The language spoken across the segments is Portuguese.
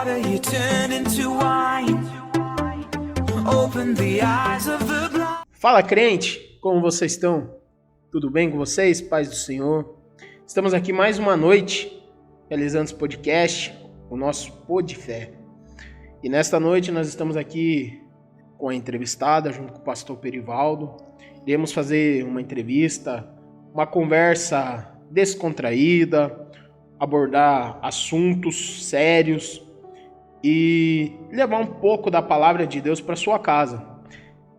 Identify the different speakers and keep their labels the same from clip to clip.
Speaker 1: water you turn into wine. Open the eyes of the blind.
Speaker 2: Fala, crente! Como vocês estão? Tudo bem com vocês? Paz do Senhor. Estamos aqui mais uma noite realizando esse podcast, o nosso Pô de Fé. E nesta noite nós estamos aqui com a entrevistada, junto com o pastor Perivaldo. Iremos fazer uma entrevista, uma conversa descontraída, abordar assuntos sérios e levar um pouco da palavra de Deus para sua casa.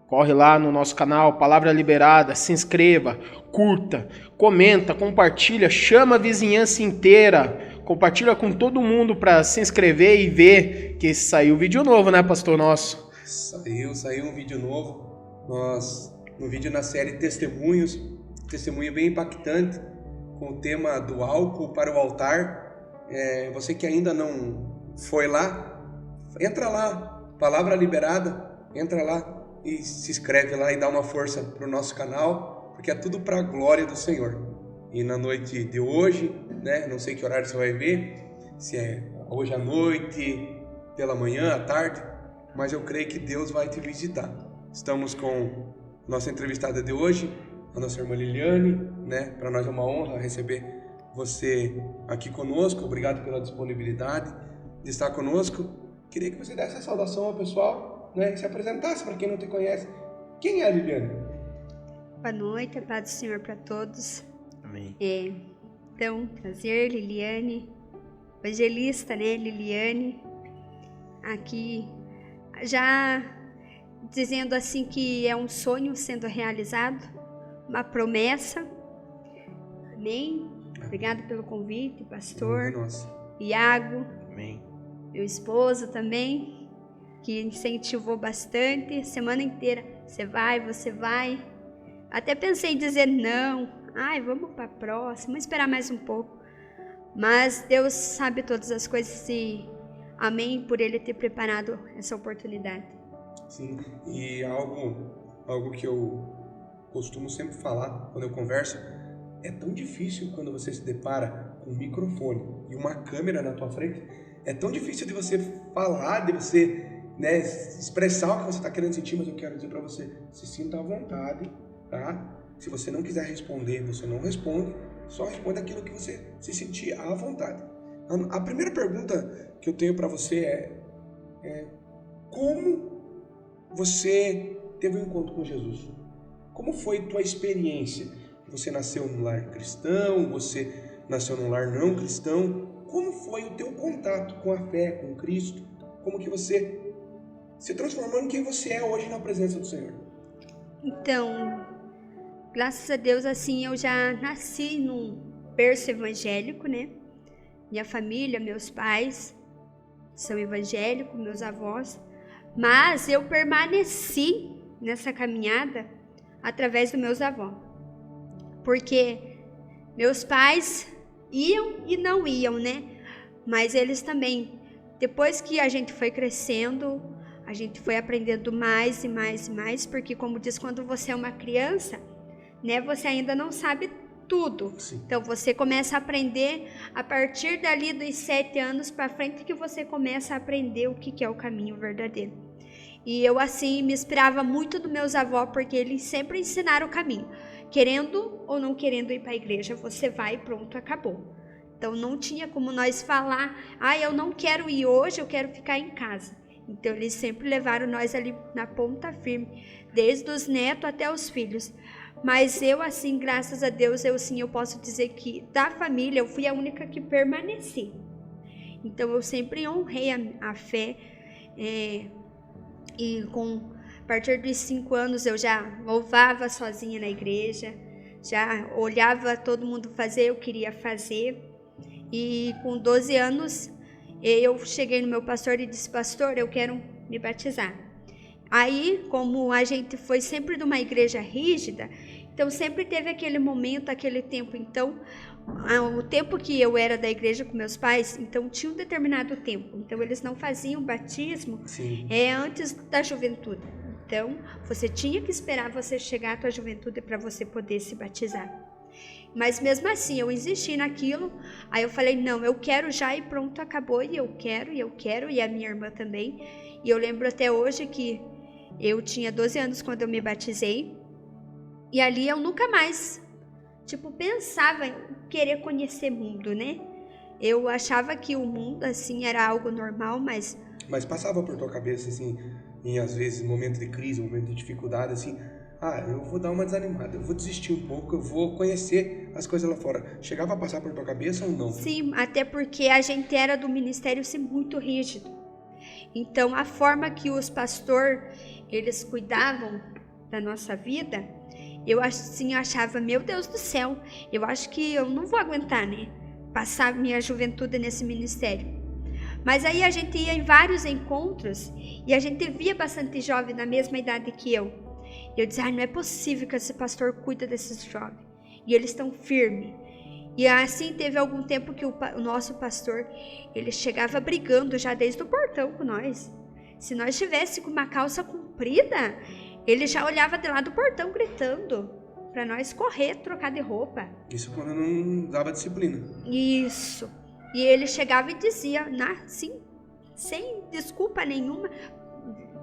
Speaker 2: Corre lá no nosso canal, Palavra Liberada, se inscreva, curta, comenta, compartilha, chama a vizinhança inteira, compartilha com todo mundo para se inscrever e ver que saiu vídeo novo, né, pastor nosso?
Speaker 3: Saiu um vídeo novo, no vídeo na série Testemunhos, testemunho bem impactante, com o tema do álcool para o altar. Você que ainda não foi lá, entra lá, Palavra Liberada, entra lá e se inscreve lá e dá uma força para o nosso canal, porque é tudo para a glória do Senhor. E na noite de hoje, né, não sei que horário você vai ver, se é hoje à noite, pela manhã, à tarde, mas eu creio que Deus vai te visitar. Estamos com nossa entrevistada de hoje, a nossa irmã Liliane, né? Para nós é uma honra receber você aqui conosco. Obrigado pela disponibilidade de estar conosco. Queria que você desse a saudação ao pessoal, né? Se apresentasse para quem não te conhece. Quem é a Liliane?
Speaker 4: Boa noite, a paz do Senhor para todos.
Speaker 2: Amém.
Speaker 4: Então, prazer, Liliane, evangelista, né, Liliane, aqui já dizendo assim que é um sonho sendo realizado, uma promessa. Amém. Obrigado pelo convite, pastor Iago,
Speaker 2: Amém.
Speaker 4: meu esposo também, que incentivou bastante, semana inteira, você vai. Até pensei em dizer não, vamos para a próxima, vamos esperar mais um pouco. Mas Deus sabe todas as coisas e amém por Ele ter preparado essa oportunidade.
Speaker 3: Sim, e algo que eu costumo sempre falar quando eu converso, é tão difícil quando você se depara com um microfone e uma câmera na tua frente, é tão difícil de você falar, de você, né, expressar o que você está querendo sentir, mas eu quero dizer para você, se sinta à vontade, tá? Se você não quiser responder, você não responde, só responde aquilo que você se sentir à vontade. A primeira pergunta que eu tenho para você é como você teve um encontro com Jesus? Como foi tua experiência? Você nasceu num lar cristão, você nasceu num lar não cristão? Como foi o teu contato com a fé, com Cristo? Como que você se transformou em quem você é hoje na presença do Senhor?
Speaker 4: Então, graças a Deus, assim, eu já nasci num berço evangélico, né? Minha família, meus pais são evangélicos, meus avós. Mas eu permaneci nessa caminhada através dos meus avós. Porque meus pais iam e não iam, né? Mas eles também, depois que a gente foi crescendo, a gente foi aprendendo mais e mais e mais, porque como diz, quando você é uma criança, né, você ainda não sabe tudo.
Speaker 3: Sim.
Speaker 4: Então você começa a aprender a partir dali dos 7 anos para frente, que você começa a aprender o que é o caminho verdadeiro. E eu assim me inspirava muito dos meus avós, porque eles sempre ensinaram o caminho. Querendo ou não querendo ir para a igreja, você vai e pronto, acabou. Então não tinha como nós falar, eu não quero ir hoje, eu quero ficar em casa. Então eles sempre levaram nós ali na ponta firme, desde os netos até os filhos. Mas eu assim, graças a Deus, eu posso dizer que da família eu fui a única que permaneci. Então eu sempre honrei a fé, e a partir dos 5 anos eu já louvava sozinha na igreja, já olhava todo mundo fazer, eu queria fazer. E com 12 anos eu cheguei no meu pastor e disse: pastor, eu quero me batizar. Aí, como a gente foi sempre de uma igreja rígida, então sempre teve aquele momento, aquele tempo. Então, o tempo que eu era da igreja com meus pais, então tinha um determinado tempo. Então, eles não faziam batismo antes da juventude. Então, você tinha que esperar você chegar à tua juventude para você poder se batizar. Mas mesmo assim, eu insisti naquilo. Aí eu falei, não, eu quero já e pronto, acabou. E eu quero, e a minha irmã também. E eu lembro até hoje que eu tinha 12 anos quando eu me batizei. E ali eu nunca mais, pensava em querer conhecer mundo, né? Eu achava que o mundo, assim, era algo normal, mas...
Speaker 3: Mas passava por tua cabeça, assim, em às vezes, momento de crise, momento de dificuldade, assim... eu vou dar uma desanimada, eu vou desistir um pouco, eu vou conhecer as coisas lá fora. Chegava a passar por tua cabeça ou não?
Speaker 4: Sim, até porque a gente era do ministério assim, muito rígido. Então, a forma que os pastores, eles cuidavam da nossa vida, eu assim achava, meu Deus do céu, eu acho que eu não vou aguentar, né? Passar minha juventude nesse ministério. Mas aí a gente ia em vários encontros e a gente via bastante jovem da mesma idade que eu. E eu dizia, não é possível que esse pastor cuida desses jovens. E eles estão firmes. E assim teve algum tempo que o nosso pastor, ele chegava brigando já desde o portão com nós. Se nós estivéssemos com uma calça comprida, ele já olhava de lá do portão gritando para nós correr, trocar de roupa.
Speaker 3: Isso quando não dava disciplina.
Speaker 4: Isso. E ele chegava e dizia, assim, sem desculpa nenhuma,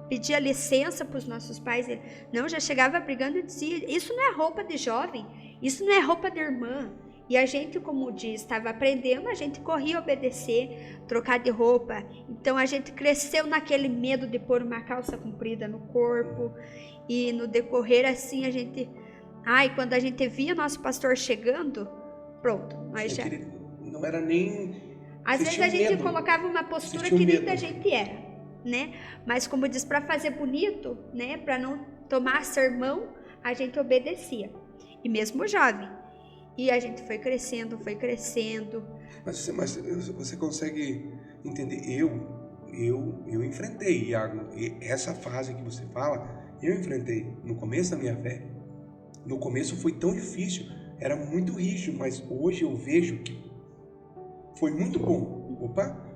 Speaker 4: pedia licença para os nossos pais. Ele, não, já chegava brigando e dizia, isso não é roupa de jovem, isso não é roupa de irmã. E a gente, como diz, estava aprendendo, a gente corria obedecer, trocar de roupa. Então a gente cresceu naquele medo de pôr uma calça comprida no corpo. E no decorrer assim a gente... quando a gente via nosso pastor chegando, pronto, nós já...
Speaker 3: Não era nem...
Speaker 4: Às vezes a gente colocava uma postura que nem da gente era, né? Mas como diz, para fazer bonito, né? Para não tomar sermão, a gente obedecia. E mesmo jovem. E a gente foi crescendo.
Speaker 3: Mas você consegue entender? Eu enfrentei, Iago. Essa fase que você fala, eu enfrentei no começo da minha fé. No começo foi tão difícil, era muito rígido, mas hoje eu vejo que foi muito bom.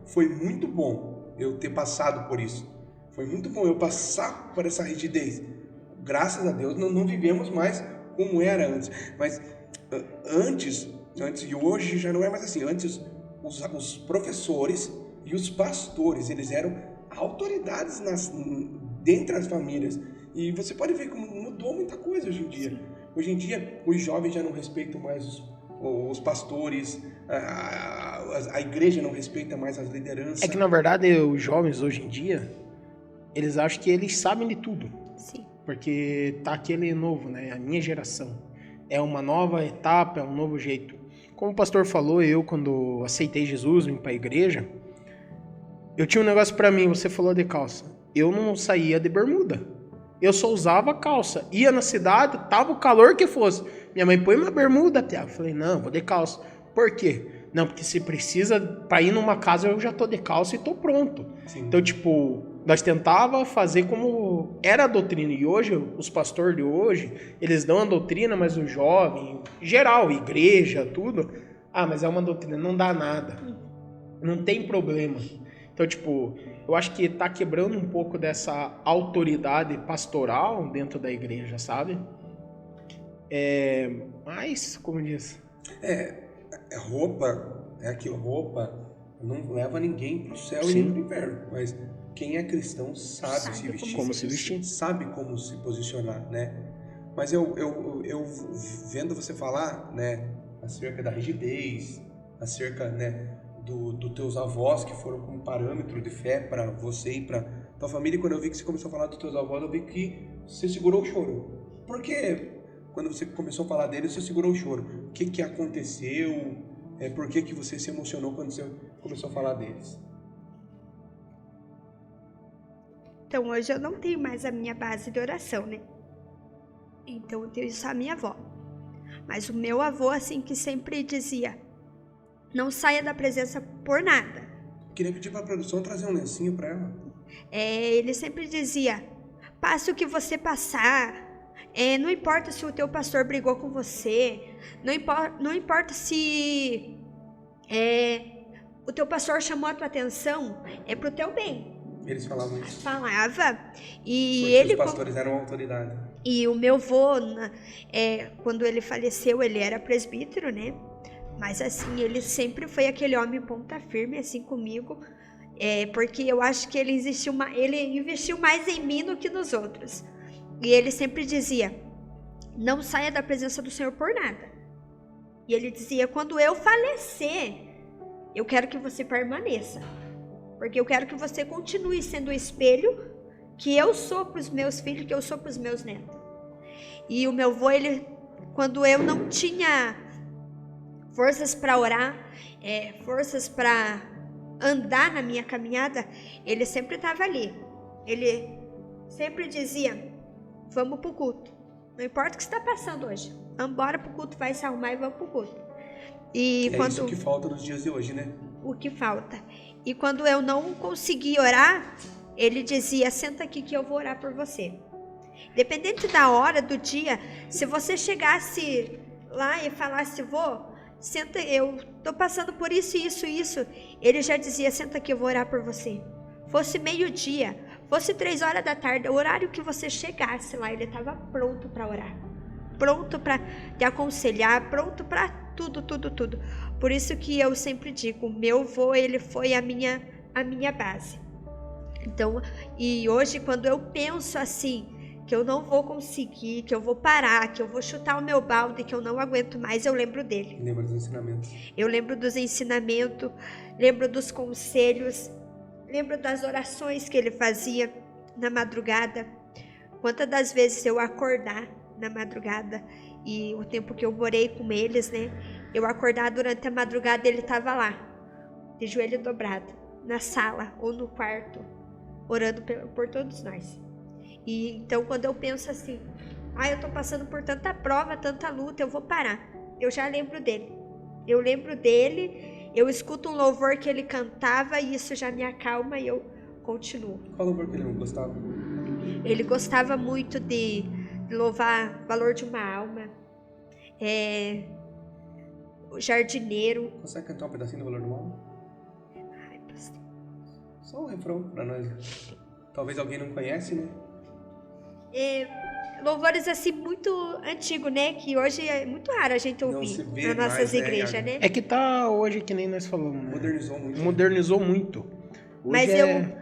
Speaker 3: Foi muito bom eu ter passado por isso. Foi muito bom eu passar por essa rigidez. Graças a Deus não vivemos mais como era antes. Mas antes e hoje já não é mais assim. Antes os professores e os pastores, eles eram autoridades dentre as famílias. E você pode ver como mudou muita coisa hoje em dia. Hoje em dia os jovens já não respeitam mais os pastores, a igreja não respeita mais as lideranças.
Speaker 2: É que na verdade os jovens hoje em dia, eles acham que eles sabem de tudo.
Speaker 4: Sim.
Speaker 2: Porque tá aquele novo, né? A minha geração. É uma nova etapa, é um novo jeito. Como o pastor falou, eu quando aceitei Jesus, vim pra igreja, eu tinha um negócio pra mim, você falou de calça. Eu não saía de bermuda. Eu só usava calça. Ia na cidade, tava o calor que fosse. Minha mãe, põe uma bermuda, Tiago. Eu falei, não, vou de calça. Por quê? Não, porque se precisa, pra ir numa casa eu já tô de calça e tô pronto.
Speaker 3: Sim.
Speaker 2: Então, nós tentava fazer como era a doutrina. E hoje, os pastores de hoje, eles dão a doutrina, mas o jovem, em geral, igreja, tudo, mas é uma doutrina, não dá nada. Não tem problema. Então, eu acho que tá quebrando um pouco dessa autoridade pastoral dentro da igreja, sabe? Mas, como diz?
Speaker 3: Roupa não leva ninguém pro céu e nem pro inferno. Mas quem é cristão sabe se vestir.
Speaker 2: Como se vestir.
Speaker 3: Sabe como se posicionar, né? Mas eu vendo você falar, né, acerca da rigidez, acerca, né, dos teus avós que foram como parâmetro de fé para você e para tua família. E quando eu vi que você começou a falar dos teus avós, eu vi que você segurou o choro. Por que quando você começou a falar deles, você segurou o choro? O que aconteceu? Por que você se emocionou quando você começou a falar deles?
Speaker 4: Então hoje eu não tenho mais a minha base de oração, né? Então eu tenho só a minha avó. Mas o meu avô, assim, que sempre dizia, não saia da presença por nada.
Speaker 3: Queria pedir para a produção trazer um lencinho para ela.
Speaker 4: Ele sempre dizia, passe o que você passar. Não importa se o teu pastor brigou com você. Não importa se o teu pastor chamou a tua atenção. É pro teu bem.
Speaker 3: Eles falavam isso.
Speaker 4: Falava. E
Speaker 3: Porque
Speaker 4: ele
Speaker 3: os pastores eram autoridade.
Speaker 4: E o meu avô, quando ele faleceu, ele era presbítero, né? Mas assim, ele sempre foi aquele homem ponta firme, assim, comigo. Porque eu acho que ele investiu mais em mim do que nos outros. E ele sempre dizia, não saia da presença do Senhor por nada. E ele dizia, quando eu falecer, eu quero que você permaneça. Porque eu quero que você continue sendo o espelho que eu sou para os meus filhos, que eu sou para os meus netos. E o meu avô, quando eu não tinha forças para orar, forças para andar na minha caminhada, ele sempre estava ali. Ele sempre dizia, vamos para o culto. Não importa o que você está passando hoje. Vamos embora para o culto, vai se arrumar e vamos para o culto.
Speaker 3: Isso que falta nos dias de hoje, né?
Speaker 4: O que falta. E quando eu não conseguia orar, ele dizia, senta aqui que eu vou orar por você. Dependente da hora, do dia, se você chegasse lá e falasse, vô, senta, eu tô passando por isso, ele já dizia, senta aqui, eu vou orar por você. Fosse meio-dia, fosse 3 horas da tarde, o horário que você chegasse lá, ele estava pronto para orar. Pronto para te aconselhar, pronto para tudo. Por isso que eu sempre digo, o meu avô, ele foi a minha base. Então, e hoje quando eu penso assim, que eu não vou conseguir, que eu vou parar, que eu vou chutar o meu balde, que eu não aguento mais, eu lembro dele.
Speaker 3: Lembra dos ensinamentos?
Speaker 4: Eu lembro dos ensinamentos, lembro dos conselhos, lembro das orações que ele fazia na madrugada. Quantas das vezes eu acordar na madrugada, e o tempo que eu morei com eles, né? Eu acordar durante a madrugada, ele estava lá, de joelho dobrado, na sala ou no quarto, orando por todos nós. E então quando eu penso assim, eu tô passando por tanta prova, tanta luta, eu vou parar. Eu já lembro dele. Eu escuto um louvor que ele cantava e isso já me acalma e eu continuo.
Speaker 3: Qual louvor que ele não gostava?
Speaker 4: Ele gostava muito de louvar o valor de uma alma. O jardineiro.
Speaker 3: Consegue cantar um pedacinho do Valor de uma Alma?
Speaker 4: Ai, pastor.
Speaker 3: Só um refrão pra nós. Talvez alguém não conhece, né?
Speaker 4: Louvores assim muito antigo, né? Que hoje é muito raro a gente ouvir nas nossas igrejas, né?
Speaker 2: É que tá hoje que nem nós falamos, né?
Speaker 3: Modernizou muito.
Speaker 2: Hoje
Speaker 4: mas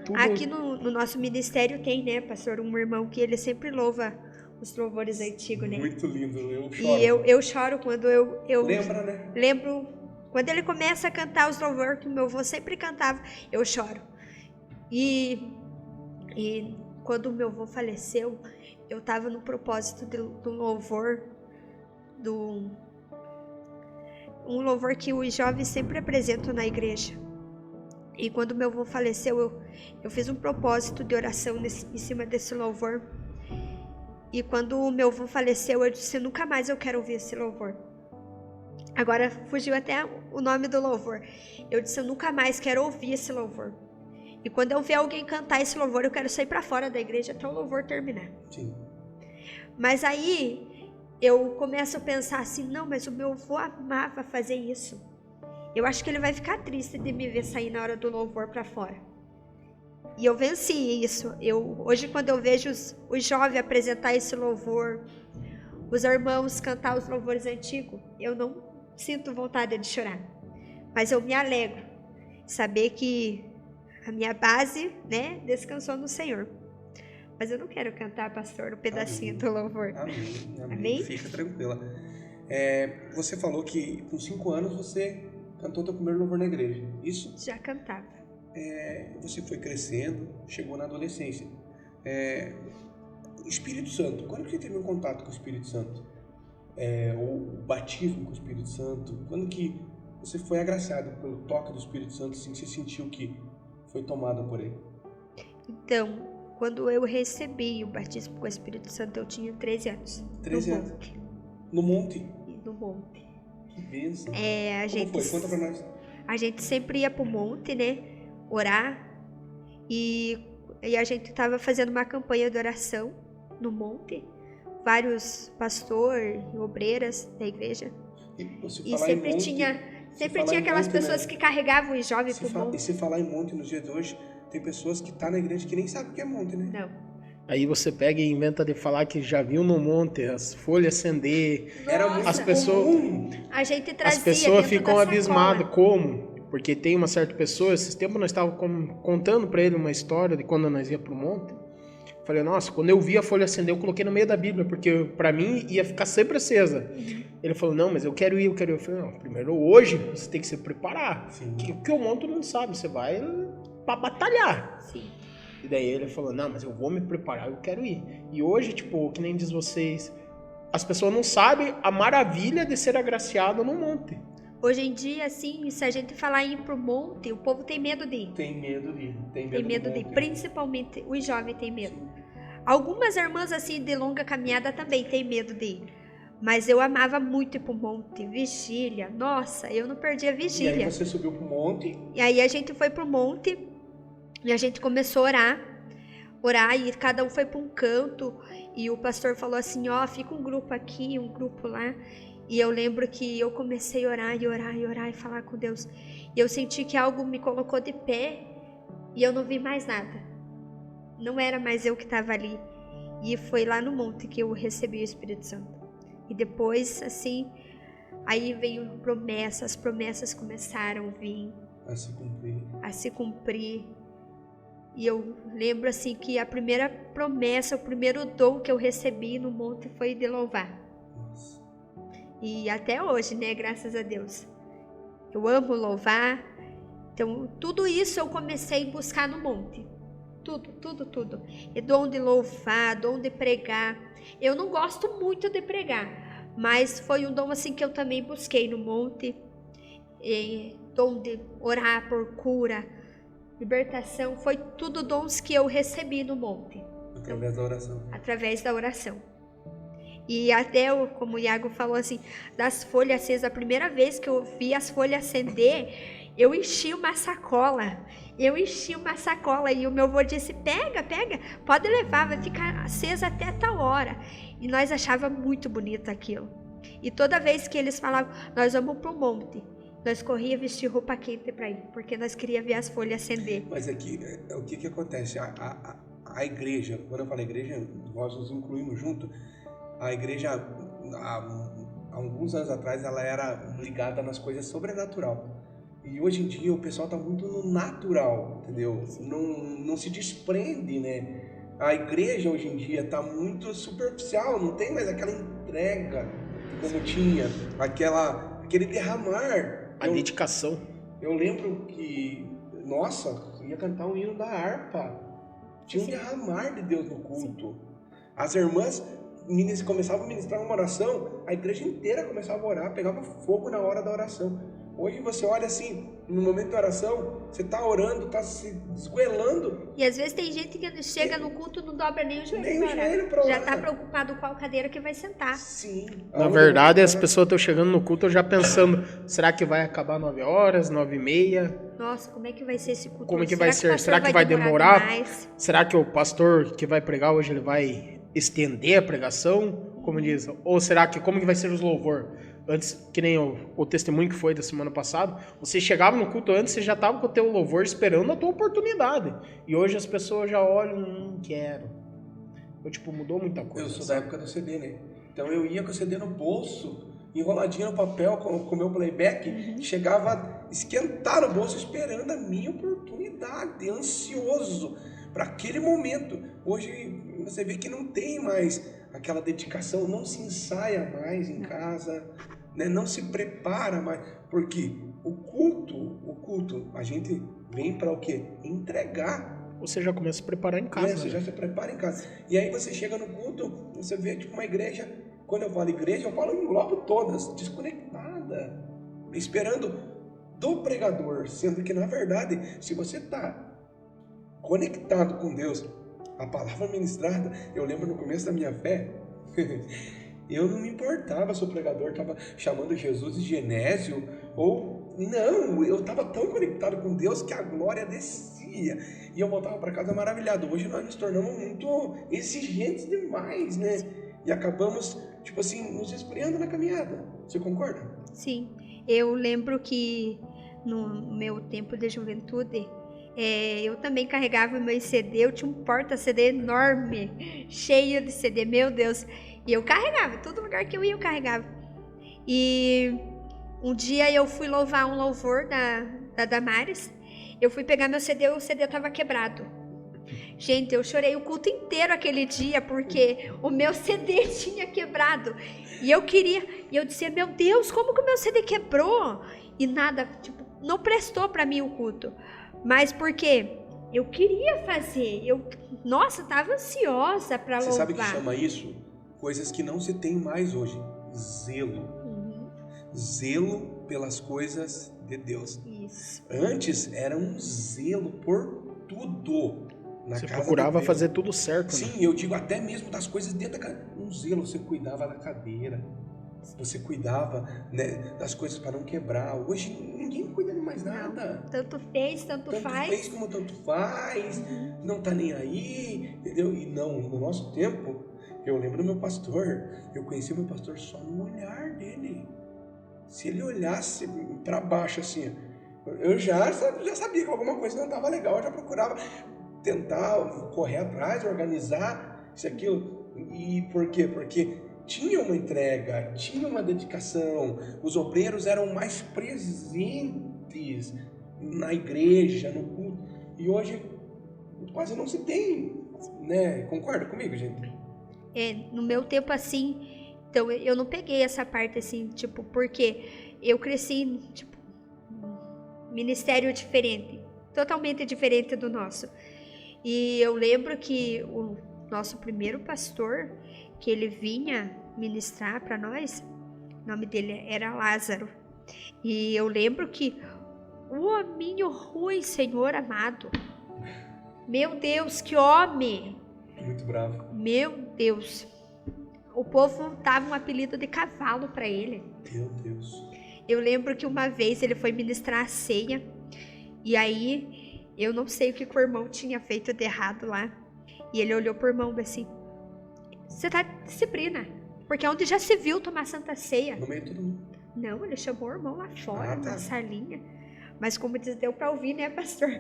Speaker 2: tudo...
Speaker 4: aqui no nosso ministério tem, né, pastor, um irmão que ele sempre louva os louvores antigos, né?
Speaker 3: Muito lindo, eu choro.
Speaker 4: E eu choro quando eu
Speaker 3: Lembra, né?
Speaker 4: Lembro, quando ele começa a cantar os louvores que o meu avô sempre cantava, eu choro. E quando o meu avô faleceu, eu estava no propósito do louvor, um louvor que os jovens sempre apresentam na igreja. E quando meu avô faleceu, eu fiz um propósito de oração em cima desse louvor. E quando o meu avô faleceu, eu disse, nunca mais eu quero ouvir esse louvor. Agora fugiu até o nome do louvor. Eu disse, eu nunca mais quero ouvir esse louvor. E quando eu ver alguém cantar esse louvor, eu quero sair para fora da igreja até o louvor terminar.
Speaker 3: Sim.
Speaker 4: Mas aí eu começo a pensar assim, não, mas o meu avô amava fazer isso. Eu acho que ele vai ficar triste de me ver sair na hora do louvor para fora. E eu venci isso. Hoje, quando eu vejo os jovens apresentar esse louvor, os irmãos cantar os louvores antigos, eu não sinto vontade de chorar. Mas eu me alegro saber que a minha base, né, descansou no Senhor. Mas eu não quero cantar, pastor, um pedacinho do louvor. Amém?
Speaker 3: Fica tranquila. Você falou que com 5 anos você cantou teu primeiro louvor na igreja. Isso?
Speaker 4: Já cantava.
Speaker 3: Você foi crescendo, chegou na adolescência. O Espírito Santo, quando que você teve um contato com o Espírito Santo? Ou o batismo com o Espírito Santo? Quando que você foi agraciado pelo toque do Espírito Santo, assim, você sentiu que foi tomado por ele?
Speaker 4: Então, quando eu recebi o batismo com o Espírito Santo, eu tinha 13 anos.
Speaker 3: 13 anos? No monte?
Speaker 4: No monte.
Speaker 3: Que bênção.
Speaker 4: Como
Speaker 3: foi? Conta pra nós.
Speaker 4: A gente sempre ia pro monte, né? Orar. E a gente tava fazendo uma campanha de oração no monte. Vários pastores e obreiras da igreja. E sempre
Speaker 3: monte,
Speaker 4: tinha aquelas pessoas, né, que carregavam os jovens pro monte.
Speaker 3: E se falar em monte nos dias de hoje, tem pessoas que tá na igreja que nem sabem o que é monte, né?
Speaker 4: Não.
Speaker 2: Aí você pega e inventa de falar que já viu no monte as folhas acender.
Speaker 3: Era
Speaker 4: Nossa,
Speaker 3: muito
Speaker 2: As pessoas-
Speaker 3: comum.
Speaker 4: a gente trazia
Speaker 2: As pessoas
Speaker 4: dentro
Speaker 2: ficam
Speaker 4: da
Speaker 2: abismadas.
Speaker 4: sacola.
Speaker 2: Como? Porque tem uma certa pessoa, esses tempos nós estávamos contando para ele uma história de quando nós ia pro monte. Falei, nossa, quando eu vi a folha acender, eu coloquei no meio da Bíblia, porque para mim ia ficar sempre acesa. Ele falou, não, mas eu quero ir. Eu falei, não, primeiro hoje você tem que se preparar.
Speaker 3: Sim.
Speaker 2: Que o monte não sabe, você vai para batalhar.
Speaker 4: Sim.
Speaker 2: E daí ele falou, não, mas eu vou me preparar, eu quero ir. E hoje, tipo, que nem diz vocês, as pessoas não sabem a maravilha de ser agraciado no monte.
Speaker 4: Hoje em dia, assim, se a gente falar em ir pro monte, o povo tem medo de ir.
Speaker 3: Tem medo de ir.
Speaker 4: Tem
Speaker 3: do
Speaker 4: medo de ir.
Speaker 3: monte.
Speaker 4: Principalmente os jovens têm medo. Algumas irmãs, assim, de longa caminhada também têm medo de ir. Mas eu amava muito ir pro monte, vigília. Nossa, eu não perdia
Speaker 3: E
Speaker 4: vigília.
Speaker 3: aí você subiu pro monte.
Speaker 4: E aí a gente foi pro monte e a gente começou a orar e cada um foi para um canto e o pastor falou assim, ó, fica um grupo aqui, um grupo lá. E eu lembro que eu comecei a orar e orar e orar e falar com Deus. E eu senti que algo me colocou de pé e eu não vi mais nada. Não era mais eu que estava ali. E foi lá no monte que eu recebi o Espírito Santo. E depois, assim, aí veio promessas, as promessas começaram a vir,
Speaker 3: A se cumprir.
Speaker 4: a se cumprir. E eu lembro assim que a primeira promessa, o primeiro dom que eu recebi no monte foi de louvar.
Speaker 3: Nossa.
Speaker 4: E até hoje, né, graças a Deus. Eu amo louvar. Então, tudo isso eu comecei a buscar no monte. Tudo. E dom de louvar, dom de pregar. Eu não gosto muito de pregar, mas foi um dom assim que eu também busquei no monte. E dom de orar por cura, libertação, foi tudo dons que eu recebi no monte,
Speaker 3: Através da oração.
Speaker 4: através da oração. E até, como o Iago falou assim, das folhas acesas, a primeira vez que eu vi as folhas acender, eu enchi uma sacola. E o meu avô disse, pega, pode levar, vai ficar acesa até tal hora. E nós achávamos muito bonito aquilo. E toda vez que eles falavam, nós vamos pro monte, nós corria vestir roupa quente para ir, porque nós queríamos ver as folhas acender.
Speaker 3: Mas aqui, o que acontece? A igreja, quando eu falo igreja, nós nos incluímos junto. A igreja, há alguns anos atrás, ela era ligada nas coisas sobrenatural. E hoje em dia o pessoal tá muito no natural, entendeu? Não se desprende, né? A igreja hoje em dia tá muito superficial, não tem mais aquela entrega como tinha, aquele derramar.
Speaker 2: A dedicação.
Speaker 3: Eu lembro que, nossa, eu ia cantar um hino da harpa. Tinha um derramar de Deus no culto. As irmãs começavam a ministrar uma oração, a igreja inteira começava a orar, pegava fogo na hora da oração. Hoje você olha assim, no momento da oração, você está orando, está se esgoelando.
Speaker 4: E às vezes tem gente que chega no culto e não dobra nem o joelho
Speaker 3: Nem o
Speaker 4: pra orar.
Speaker 3: joelho pra
Speaker 4: Já
Speaker 3: orar.
Speaker 4: está preocupado qual cadeira que vai sentar.
Speaker 3: Sim.
Speaker 2: Na verdade, as pessoas estão chegando no culto já pensando, será que vai acabar 9 horas, 9h30?
Speaker 4: Nossa, como é que vai ser esse culto?
Speaker 2: Como é que
Speaker 4: Será
Speaker 2: vai
Speaker 4: o
Speaker 2: ser?
Speaker 4: pastor
Speaker 2: Será que vai demorar?
Speaker 4: demais?
Speaker 2: Será que o pastor que vai pregar hoje ele vai estender a pregação? Como diz? Ou será que como que vai ser os louvor? Antes, que nem o testemunho que foi da semana passada, você chegava no culto antes, você já estava com o teu louvor esperando a tua oportunidade. E hoje as pessoas já olham, não quero. Eu, tipo, mudou muita coisa.
Speaker 3: Eu sou da
Speaker 2: sabe?
Speaker 3: época do CD, né? Então eu ia com o CD no bolso, enroladinho no papel com o meu playback, chegava a esquentar no bolso esperando a minha oportunidade, ansioso para aquele momento. Hoje você vê que não tem mais aquela dedicação, não se ensaia mais em casa, né? Não se prepara mais, porque o culto, a gente vem para o quê? Entregar.
Speaker 2: Você já começa a se preparar em casa.
Speaker 3: Você
Speaker 2: né?
Speaker 3: já se prepara em casa. E aí você chega no culto, você vê tipo uma igreja, quando eu falo igreja, eu falo englobo todas, desconectada, esperando do pregador, sendo que na verdade, se você está conectado com Deus, a palavra ministrada, eu lembro no começo da minha fé, eu não me importava se o pregador estava chamando Jesus de Genésio, ou não, eu estava tão conectado com Deus que a glória descia, e eu voltava para casa maravilhado. Hoje nós nos tornamos muito exigentes demais, né? E acabamos, tipo assim, nos esfriando na caminhada. Você concorda?
Speaker 4: Sim, eu lembro que no meu tempo de juventude, eu também carregava meu CD, eu tinha um porta-CD enorme, cheio de CD, meu Deus. E eu carregava, todo lugar que eu ia eu carregava. E um dia eu fui louvar um louvor da Damares, eu fui pegar meu CD e o CD tava quebrado. Gente, eu chorei o culto inteiro aquele dia, porque o meu CD tinha quebrado. E eu dizia, meu Deus, como que o meu CD quebrou? E nada, tipo, não prestou pra mim o culto. Mas porque eu queria fazer, nossa, tava ansiosa pra louvar.
Speaker 3: Você sabe o que chama isso? Coisas que não se tem mais hoje. Zelo. Zelo pelas coisas de Deus.
Speaker 4: Isso.
Speaker 3: Antes era um zelo por tudo.
Speaker 2: Você procurava fazer tudo certo.
Speaker 3: Sim, né? Eu digo até mesmo das coisas dentro da casa. Um zelo, você cuidava da cadeira. Você cuidava, né, das coisas para não quebrar. Hoje ninguém cuida de mais nada.
Speaker 4: Tanto fez, tanto faz.
Speaker 3: Tanto fez como tanto faz. Não tá nem aí, entendeu? E não, no nosso tempo, eu lembro do meu pastor. Eu conheci o meu pastor só no olhar dele. Se ele olhasse para baixo assim, eu já sabia que alguma coisa não estava legal. Eu já procurava tentar correr atrás, organizar isso, aquilo. E por quê? Porque tinha uma entrega, tinha uma dedicação. Os obreiros eram mais presentes na igreja, no culto. E hoje quase não se tem, né? Concorda comigo, gente?
Speaker 4: No meu tempo assim, então eu não peguei essa parte assim, tipo, porque eu cresci, tipo, ministério diferente, totalmente diferente do nosso. E eu lembro que o nosso primeiro pastor, que ele vinha ministrar para nós, o nome dele era Lázaro. E eu lembro que o hominho ruim, Senhor amado. Meu Deus, que homem!
Speaker 3: Muito bravo.
Speaker 4: Meu Deus. O povo dava um apelido de cavalo para ele.
Speaker 3: Meu Deus.
Speaker 4: Eu lembro que uma vez ele foi ministrar a ceia. E aí, eu não sei o que o irmão tinha feito de errado lá. E ele olhou pro irmão assim: você tá de disciplina, porque onde já se viu tomar santa ceia?
Speaker 3: No meio de todo mundo.
Speaker 4: Não, ele chamou o irmão lá fora,
Speaker 3: tá.
Speaker 4: na salinha. Mas como diz, deu pra ouvir, né, pastor?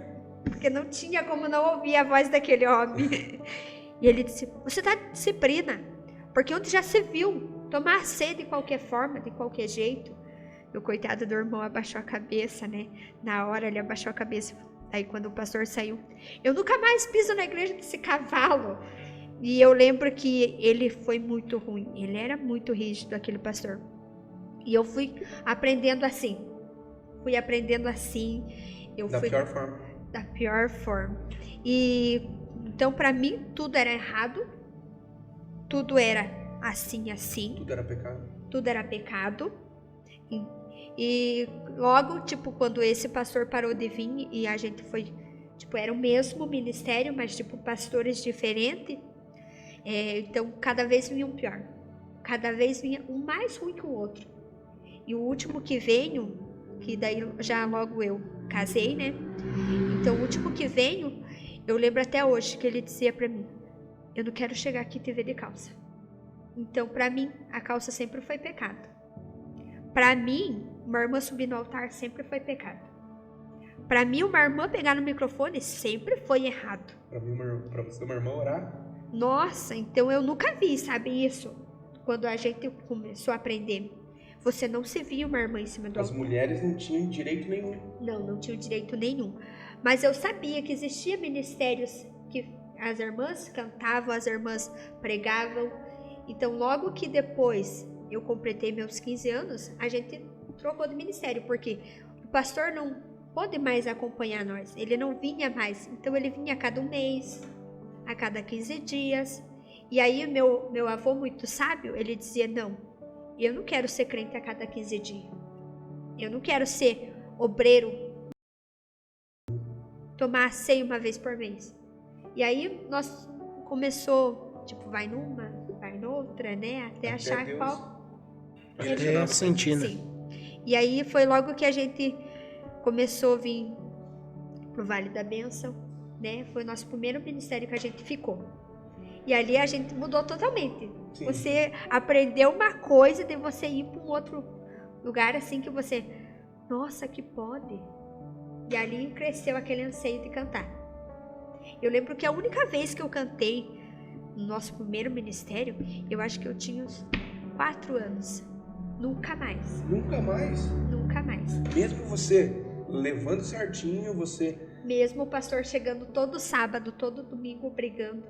Speaker 4: Porque não tinha como não ouvir a voz daquele homem. E ele disse: você tá de disciplina, porque onde já se viu tomar ceia de qualquer forma, de qualquer jeito. E o coitado do irmão abaixou a cabeça, né? Na hora ele abaixou a cabeça. Aí quando o pastor saiu: eu nunca mais piso na igreja desse cavalo. E eu lembro que ele foi muito ruim. Ele era muito rígido, aquele pastor. E eu fui aprendendo assim. Da pior forma. E então pra mim tudo era errado. Tudo era assim. Tudo era pecado. E logo, tipo, quando esse pastor parou de vir e a gente foi, tipo, era o mesmo ministério, mas tipo, pastores diferentes. Então, cada vez vinha um pior. Cada vez vinha um mais ruim que o outro. E o último que veio, que daí já logo eu casei, né? Então, o último que veio, eu lembro até hoje que ele dizia pra mim: eu não quero chegar aqui e te ver de calça. Então, pra mim, a calça sempre foi pecado. Pra mim, uma irmã subir no altar sempre foi pecado. Pra mim, uma irmã pegar no microfone sempre foi errado.
Speaker 3: Pra você, uma irmã orar?
Speaker 4: Nossa, então eu nunca vi, sabe isso? Quando a gente começou a aprender. Você não se via uma irmã em cima do altar.
Speaker 3: As mulheres não tinham direito nenhum.
Speaker 4: Não tinham direito nenhum. Mas eu sabia que existia ministérios que as irmãs cantavam, as irmãs pregavam. Então, logo que depois eu completei meus 15 anos, a gente trocou de ministério, porque o pastor não pôde mais acompanhar nós. Ele não vinha mais. Então, ele vinha a cada um mês, a cada 15 dias. E aí, meu avô, muito sábio, ele dizia: não, eu não quero ser crente a cada 15 dias. Eu não quero ser obreiro, tomar ceia uma vez por mês. E aí, nós começou, tipo, vai numa, vai noutra, né? Até achar
Speaker 3: Deus.
Speaker 4: qual...
Speaker 2: Até sentir, né?
Speaker 4: Sim. E aí, foi logo que a gente começou a vir pro Vale da Bênção, né? Foi o nosso primeiro ministério que a gente ficou. E ali a gente mudou totalmente.
Speaker 3: Sim.
Speaker 4: Você aprendeu uma coisa de você ir para um outro lugar assim que você... Nossa, que pode. E ali cresceu aquele anseio de cantar. Eu lembro que a única vez que eu cantei no nosso primeiro ministério, eu acho que eu tinha uns 4 anos. Nunca mais.
Speaker 3: Nunca mais?
Speaker 4: Nunca mais.
Speaker 3: Mesmo você levando certinho, você...
Speaker 4: Mesmo o pastor chegando todo sábado, todo domingo brigando.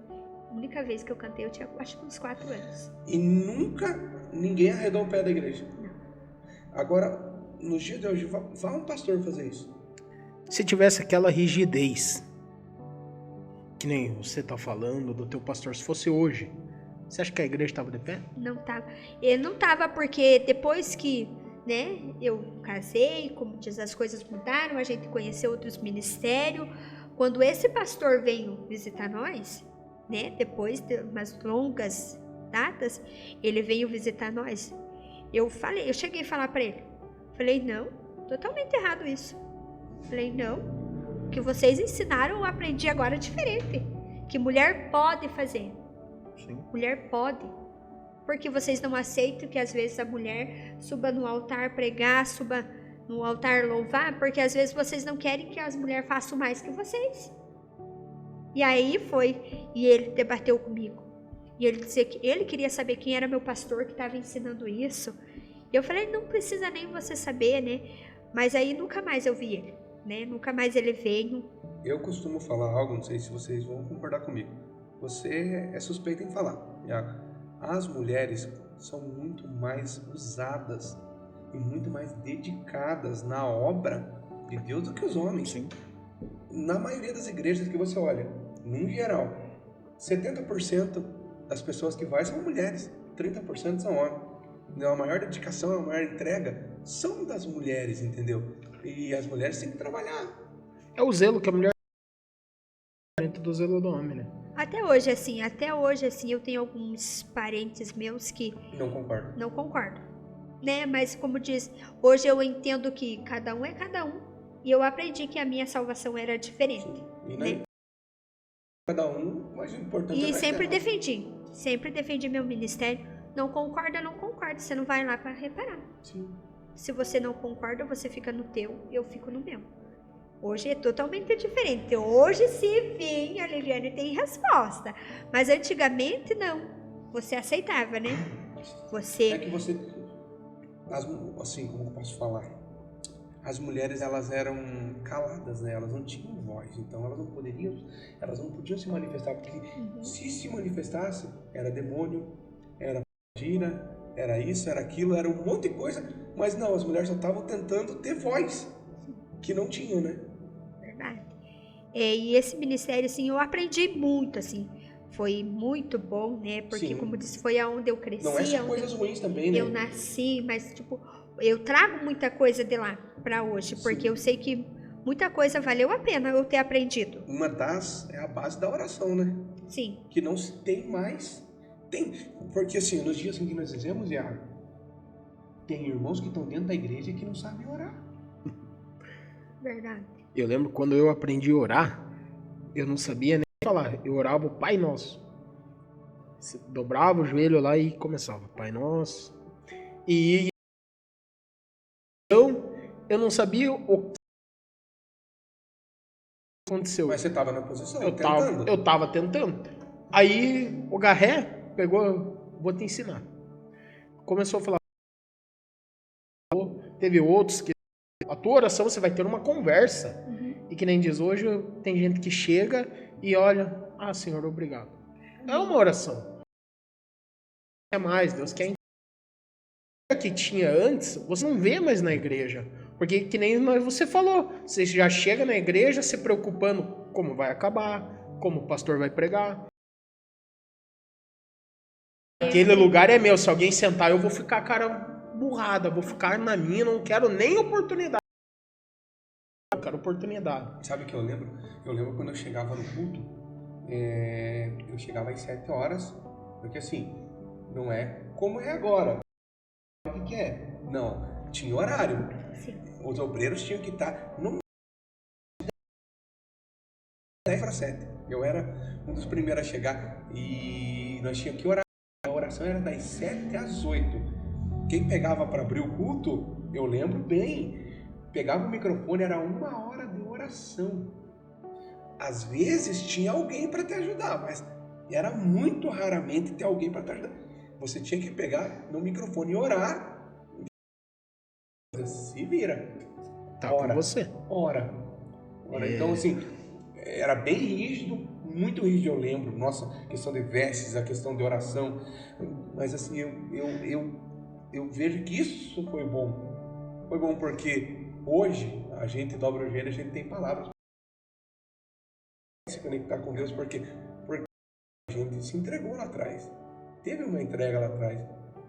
Speaker 4: A única vez que eu cantei, eu tinha acho que uns 4 anos.
Speaker 3: E nunca ninguém arredou o pé da igreja?
Speaker 4: Não.
Speaker 3: Agora, nos dias de hoje, vá um pastor fazer isso.
Speaker 2: Se tivesse aquela rigidez, que nem você tá falando do teu pastor, se fosse hoje, você acha que a igreja estava de pé?
Speaker 4: Não tava. Ele não tava porque depois que, né, eu casei, como diz, as coisas mudaram, a gente conheceu outros ministérios. Quando esse pastor veio visitar nós, né, depois de umas longas datas, ele veio visitar nós. Eu cheguei a falar para ele. Falei, não, totalmente errado isso. Falei, não, o que vocês ensinaram eu aprendi agora diferente. Que mulher pode fazer.
Speaker 2: Sim.
Speaker 4: Mulher pode. Porque vocês não aceitam que às vezes a mulher suba no altar pregar, suba no altar louvar, porque às vezes vocês não querem que as mulheres façam mais que vocês. E aí foi, e ele debateu comigo. E ele dizia que ele queria saber quem era meu pastor que estava ensinando isso. E eu falei, não precisa nem você saber, né? Mas aí nunca mais eu vi ele, né? Nunca mais ele veio.
Speaker 3: Eu costumo falar algo, não sei se vocês vão concordar comigo. Você é suspeito em falar, Iago. As mulheres são muito mais usadas e muito mais dedicadas na obra de Deus do que os homens.
Speaker 2: Sim.
Speaker 3: Na maioria das igrejas que você olha, num geral, 70% das pessoas que vai são mulheres, 30% são homens. A maior dedicação, a maior entrega são das mulheres, entendeu? E as mulheres têm que trabalhar.
Speaker 2: É o zelo que a mulher dentro do zelo do homem, né?
Speaker 4: Até hoje, assim, eu tenho alguns parentes meus que
Speaker 3: Não concordo.
Speaker 4: não concordam, né? Mas como diz, hoje eu entendo que cada um é cada um. E eu aprendi que a minha salvação era diferente.
Speaker 3: E
Speaker 4: né?
Speaker 3: Cada um, mas o importante
Speaker 4: E
Speaker 3: é
Speaker 4: sempre defendi meu ministério. Não concorda, você não vai lá para reparar.
Speaker 3: Sim.
Speaker 4: Se você não concorda, você fica no teu, eu fico no meu. Hoje é totalmente diferente. Hoje, se vir, a Liliane tem resposta. Mas antigamente, não. Você aceitava, né?
Speaker 3: É que você, assim, como eu posso falar? As mulheres, elas eram caladas, né? Elas não tinham voz, então elas não podiam se manifestar, porque se manifestasse, era demônio, era mentira, era isso, era aquilo, era um monte de coisa, mas não, as mulheres só estavam tentando ter voz, que não tinham, né?
Speaker 4: Verdade. E esse ministério, assim, eu aprendi muito, assim. Foi muito bom, né? Porque,
Speaker 3: Sim.
Speaker 4: como disse, foi aonde eu cresci,
Speaker 3: Não é só
Speaker 4: aonde
Speaker 3: coisas ruins também, né?
Speaker 4: eu nasci, mas, tipo, eu trago muita coisa de lá pra hoje, porque eu sei que muita coisa valeu a pena eu ter aprendido.
Speaker 3: Uma das é a base da oração, né?
Speaker 4: Sim,
Speaker 3: Que não se tem mais. Tem, porque assim, nos dias em que nós vivemos, Iago, tem irmãos que estão dentro da igreja que não sabem orar.
Speaker 4: verdade.
Speaker 2: Eu lembro quando eu aprendi a orar, eu não sabia nem falar. Eu orava o Pai Nosso. Você dobrava o joelho lá e começava, Pai Nosso. E eu não sabia o que aconteceu.
Speaker 3: Mas você estava na posição,
Speaker 2: Eu
Speaker 3: tentando.
Speaker 2: tava tentando. Aí o Garré pegou, vou te ensinar. Começou a falar. Teve outros que a tua oração você vai ter uma conversa. E que nem diz hoje, tem gente que chega e olha, Senhor, obrigado. É uma oração. É mais, Deus quer. Que tinha antes, você não vê mais na igreja. Porque que nem você falou, você já chega na igreja se preocupando como vai acabar, como o pastor vai pregar. Aquele lugar é meu, se alguém sentar eu vou ficar cara burrada, vou ficar na minha, não quero nem oportunidade. Eu quero oportunidade.
Speaker 3: Sabe o que eu lembro? Eu lembro quando eu chegava no culto, eu chegava às 7 horas, porque assim, não é como é agora. O que é? Não, tinha horário.
Speaker 4: Sim.
Speaker 3: Os obreiros tinham que estar no 10 para 7. Eu era um dos primeiros a chegar e nós tínhamos que orar. A oração era das 7 às 8. Quem pegava para abrir o culto, eu lembro bem, pegava o microfone, era 1 hora de oração. oração. Às vezes tinha alguém para te ajudar, mas era muito raramente ter alguém para te ajudar. Você tinha que pegar no microfone e orar. Se vira.
Speaker 2: Tá com você.
Speaker 3: Ora. Então, assim, era bem rígido, muito rígido, eu lembro. Nossa, questão de vestes, a questão de oração. Mas, assim, eu vejo que isso foi bom. Foi bom porque hoje a gente dobra o joelho, a gente tem palavras para se conectar com Deus, porque a gente se entregou lá atrás. Teve uma entrega lá atrás.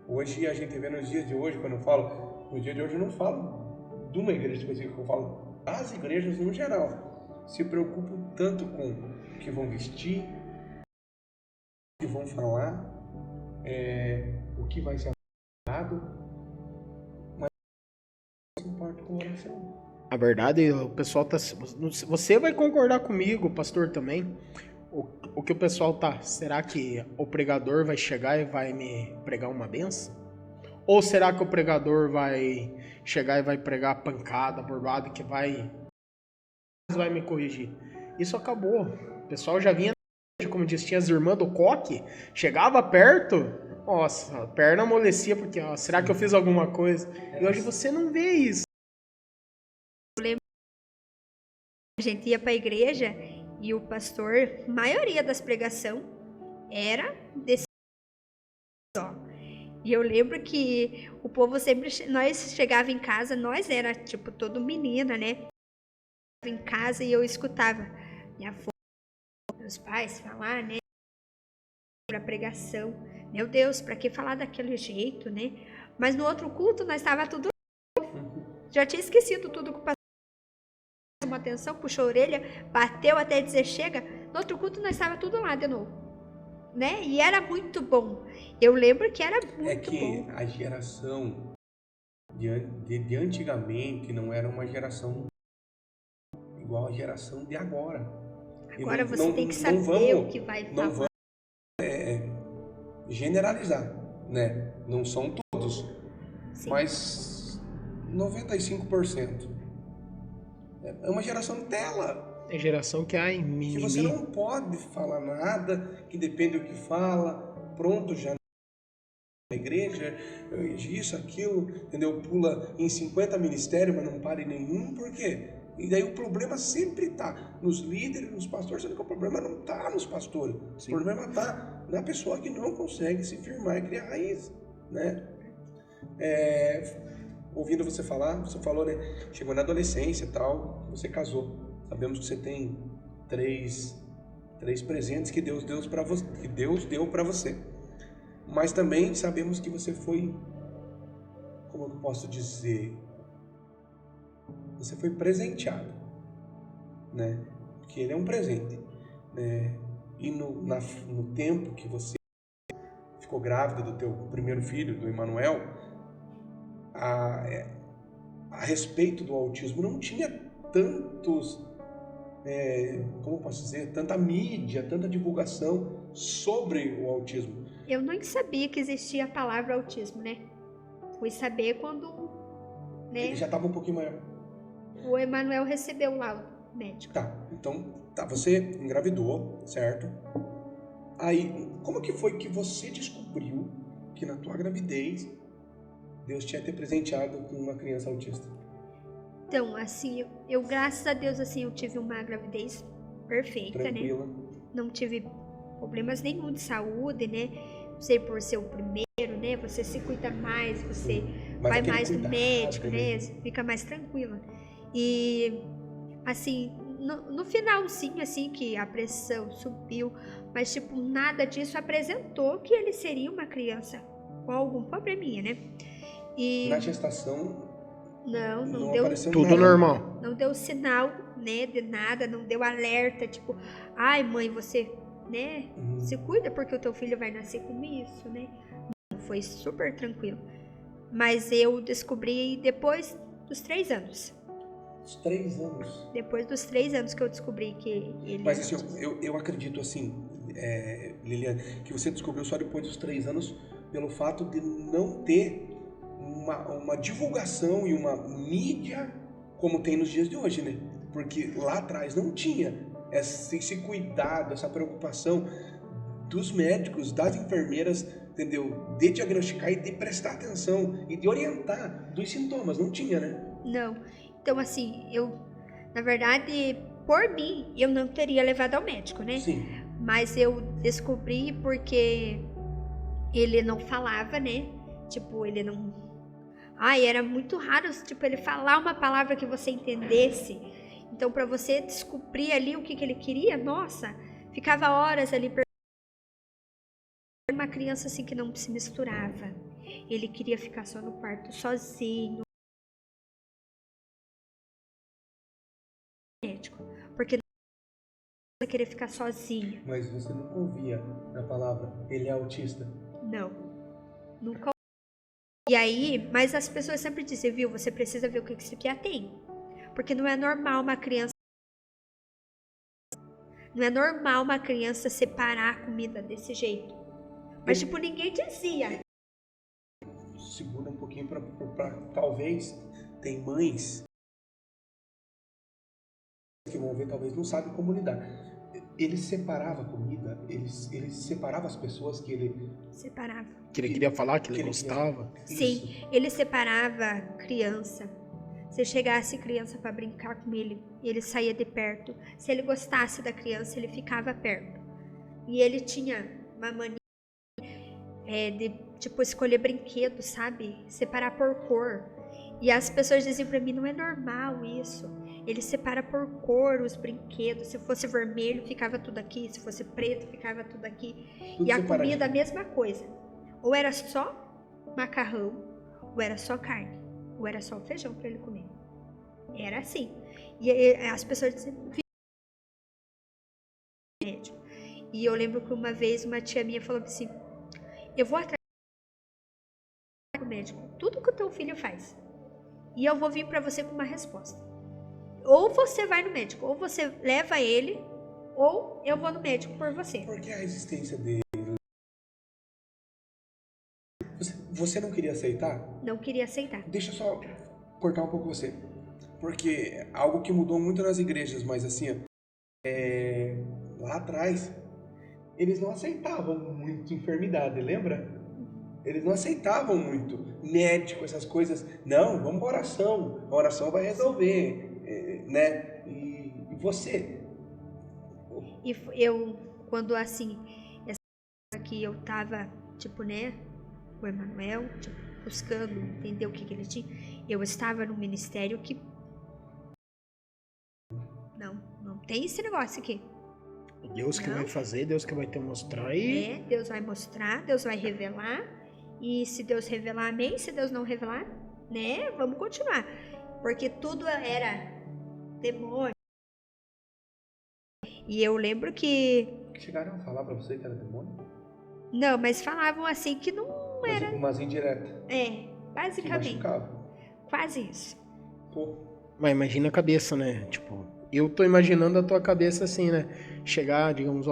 Speaker 3: Hoje a gente vê nos dias de hoje, quando eu falo, no dia de hoje eu não falo de uma igreja específica, eu falo as igrejas no geral. Se preocupam tanto com o que vão vestir, o que vão falar, o que vai ser falado, mas não se importa com a oração.
Speaker 2: A verdade, o pessoal tá... Você vai concordar comigo, pastor, também. O que o pessoal tá... Será que o pregador vai chegar e vai me pregar uma benção? Ou será que o pregador vai chegar e vai pregar pancada, bordada, que vai me corrigir? Isso acabou. O pessoal já vinha, como diz, tinha as irmãs do coque, chegava perto, nossa, a perna amolecia, porque, ó, será que eu fiz alguma coisa? E hoje você não vê isso.
Speaker 4: A gente ia para a igreja e o pastor, maioria das pregação era desse só. E eu lembro que o povo sempre, nós chegava em casa, nós era tipo todo menina, né? Em casa e eu escutava minha avó, meus pais falar, né? Para pregação. Meu Deus, para que falar daquele jeito, né? Mas no outro culto nós estava tudo já tinha esquecido tudo que o pastor chamou atenção, puxou a orelha, bateu até dizer chega. No outro culto nós estava tudo lá de novo, né? E era muito bom. Eu lembro que era muito bom.
Speaker 3: É que a geração de antigamente não era uma geração igual a geração de agora.
Speaker 4: Agora você tem que saber o que vai falar.
Speaker 3: Não vamos generalizar, né? Não são todos, sim, mas 95%. É uma geração de tela.
Speaker 2: É geração que ai, mimimi.
Speaker 3: Que você não pode falar nada, que depende do que fala, pronto, já na igreja, isso, aquilo, entendeu? Pula em 50 ministérios, mas não para em nenhum, por quê? E daí o problema sempre está nos líderes, nos pastores, sendo que o problema não está nos pastores. Sim. O problema está na pessoa que não consegue se firmar e criar raiz, né? Ouvindo você falar, você falou, né? Chegou na adolescência e tal, você casou. Sabemos que você tem três presentes que Deus deu para você. Mas também sabemos que você foi, como eu posso dizer, você foi presenteado, né? Porque ele é um presente, né? E no tempo que você ficou grávida do teu primeiro filho, do Emanuel, a respeito do autismo não tinha tantos, como eu posso dizer, tanta mídia, tanta divulgação sobre o autismo.
Speaker 4: Eu nem sabia que existia a palavra autismo, né? Fui saber quando, né?
Speaker 3: Ele já estava um pouquinho maior.
Speaker 4: O Emanuel recebeu lá o médico.
Speaker 3: Tá, você engravidou, certo? Aí, como que foi que você descobriu que na tua gravidez Deus tinha te presenteado com uma criança autista?
Speaker 4: Então, assim, eu graças a Deus, assim, eu tive uma gravidez perfeita, tranquila, né? Não tive problemas nenhum de saúde, né? Não sei, por ser o primeiro, né? Você se cuida mais, você vai mais no médico, né? Fica mais tranquila. E, assim, no finalzinho, assim, que a pressão subiu, mas, tipo, nada disso apresentou que ele seria uma criança com algum probleminha, né? E
Speaker 3: na gestação
Speaker 4: não deu
Speaker 2: tudo
Speaker 3: nada.
Speaker 2: Normal.
Speaker 4: Não deu sinal, né, de nada, não deu alerta, tipo, ai mãe, você, né, se cuida porque o teu filho vai nascer com isso, né? Foi super tranquilo. Mas eu descobri depois dos 3 anos.
Speaker 3: Os 3 anos?
Speaker 4: Depois dos 3 anos que eu descobri que ele...
Speaker 3: Mas assim, eu acredito assim, Liliane, que você descobriu só depois dos 3 anos pelo fato de não ter uma divulgação e uma mídia como tem nos dias de hoje, né? Porque lá atrás não tinha esse cuidado, essa preocupação dos médicos, das enfermeiras, entendeu? De diagnosticar e de prestar atenção e de orientar dos sintomas. Não tinha, né?
Speaker 4: Não. Então, assim, na verdade, por mim, eu não teria levado ao médico, né?
Speaker 3: Sim.
Speaker 4: Mas eu descobri porque ele não falava, né? Tipo, ele não... Ai, era muito raro, tipo, ele falar uma palavra que você entendesse. Então, pra você descobrir ali o que ele queria, nossa, ficava horas ali uma criança assim que não se misturava. Ele queria ficar só no quarto sozinho. Médico, porque não queria ficar sozinho.
Speaker 3: Mas você nunca ouvia a palavra, ele é autista?
Speaker 4: Não, nunca. E aí, mas as pessoas sempre dizem, viu, você precisa ver o que esse piá tem. Porque não é normal uma criança separar a comida desse jeito. Mas tipo, ninguém dizia.
Speaker 3: Segura um pouquinho pra talvez tem mães que vão ver, talvez não sabem como lidar. Ele separava a comida, ele separava as pessoas que ele...
Speaker 4: Separava.
Speaker 2: Que ele queria falar, que ele gostava.
Speaker 4: Sim, ele separava a criança. Se chegasse criança para brincar com ele, ele saía de perto. Se ele gostasse da criança, ele ficava perto. E ele tinha uma mania de, tipo, escolher brinquedos, sabe? Separar por cor. E as pessoas diziam pra mim, não é normal isso. Ele separa por cor os brinquedos. Se fosse vermelho, ficava tudo aqui. Se fosse preto, ficava tudo aqui.
Speaker 3: Tudo
Speaker 4: e a
Speaker 3: separadinho.
Speaker 4: comida, a mesma coisa. Ou era só macarrão, ou era só carne, ou era só o feijão pra ele comer. Era assim. E as pessoas diziam, médico. E eu lembro que uma vez uma tia minha falou assim, eu vou atrás do médico, tudo que o teu filho faz. E eu vou vir pra você com uma resposta. Ou você vai no médico, ou você leva ele, ou eu vou no médico por você.
Speaker 3: Por que a resistência dele? Você não queria aceitar?
Speaker 4: Não queria aceitar.
Speaker 3: Deixa eu só cortar um pouco você. Porque algo que mudou muito nas igrejas, mas assim, lá atrás, eles não aceitavam muito enfermidade, lembra? Eles não aceitavam muito médico, essas coisas. Não, vamos pra oração. A oração vai resolver, né? E você?
Speaker 4: E eu, quando assim, essa que eu tava, tipo, né, o Emanuel, tipo, buscando entender o que ele tinha, eu estava no ministério que não tem esse negócio aqui.
Speaker 2: Deus que vai fazer, Deus que vai te mostrar e...
Speaker 4: Deus vai mostrar, Deus vai revelar, e se Deus revelar, amém, se Deus não revelar, né, vamos continuar, porque tudo era demônio. E eu lembro que...
Speaker 3: Chegaram a falar pra você que era demônio?
Speaker 4: Não, mas falavam assim que não era...
Speaker 3: Mas indireta.
Speaker 4: Basicamente.
Speaker 3: Que machucava.
Speaker 4: Quase isso.
Speaker 3: Pô.
Speaker 2: Mas imagina a cabeça, né? Tipo, eu tô imaginando a tua cabeça assim, né? Chegar, digamos,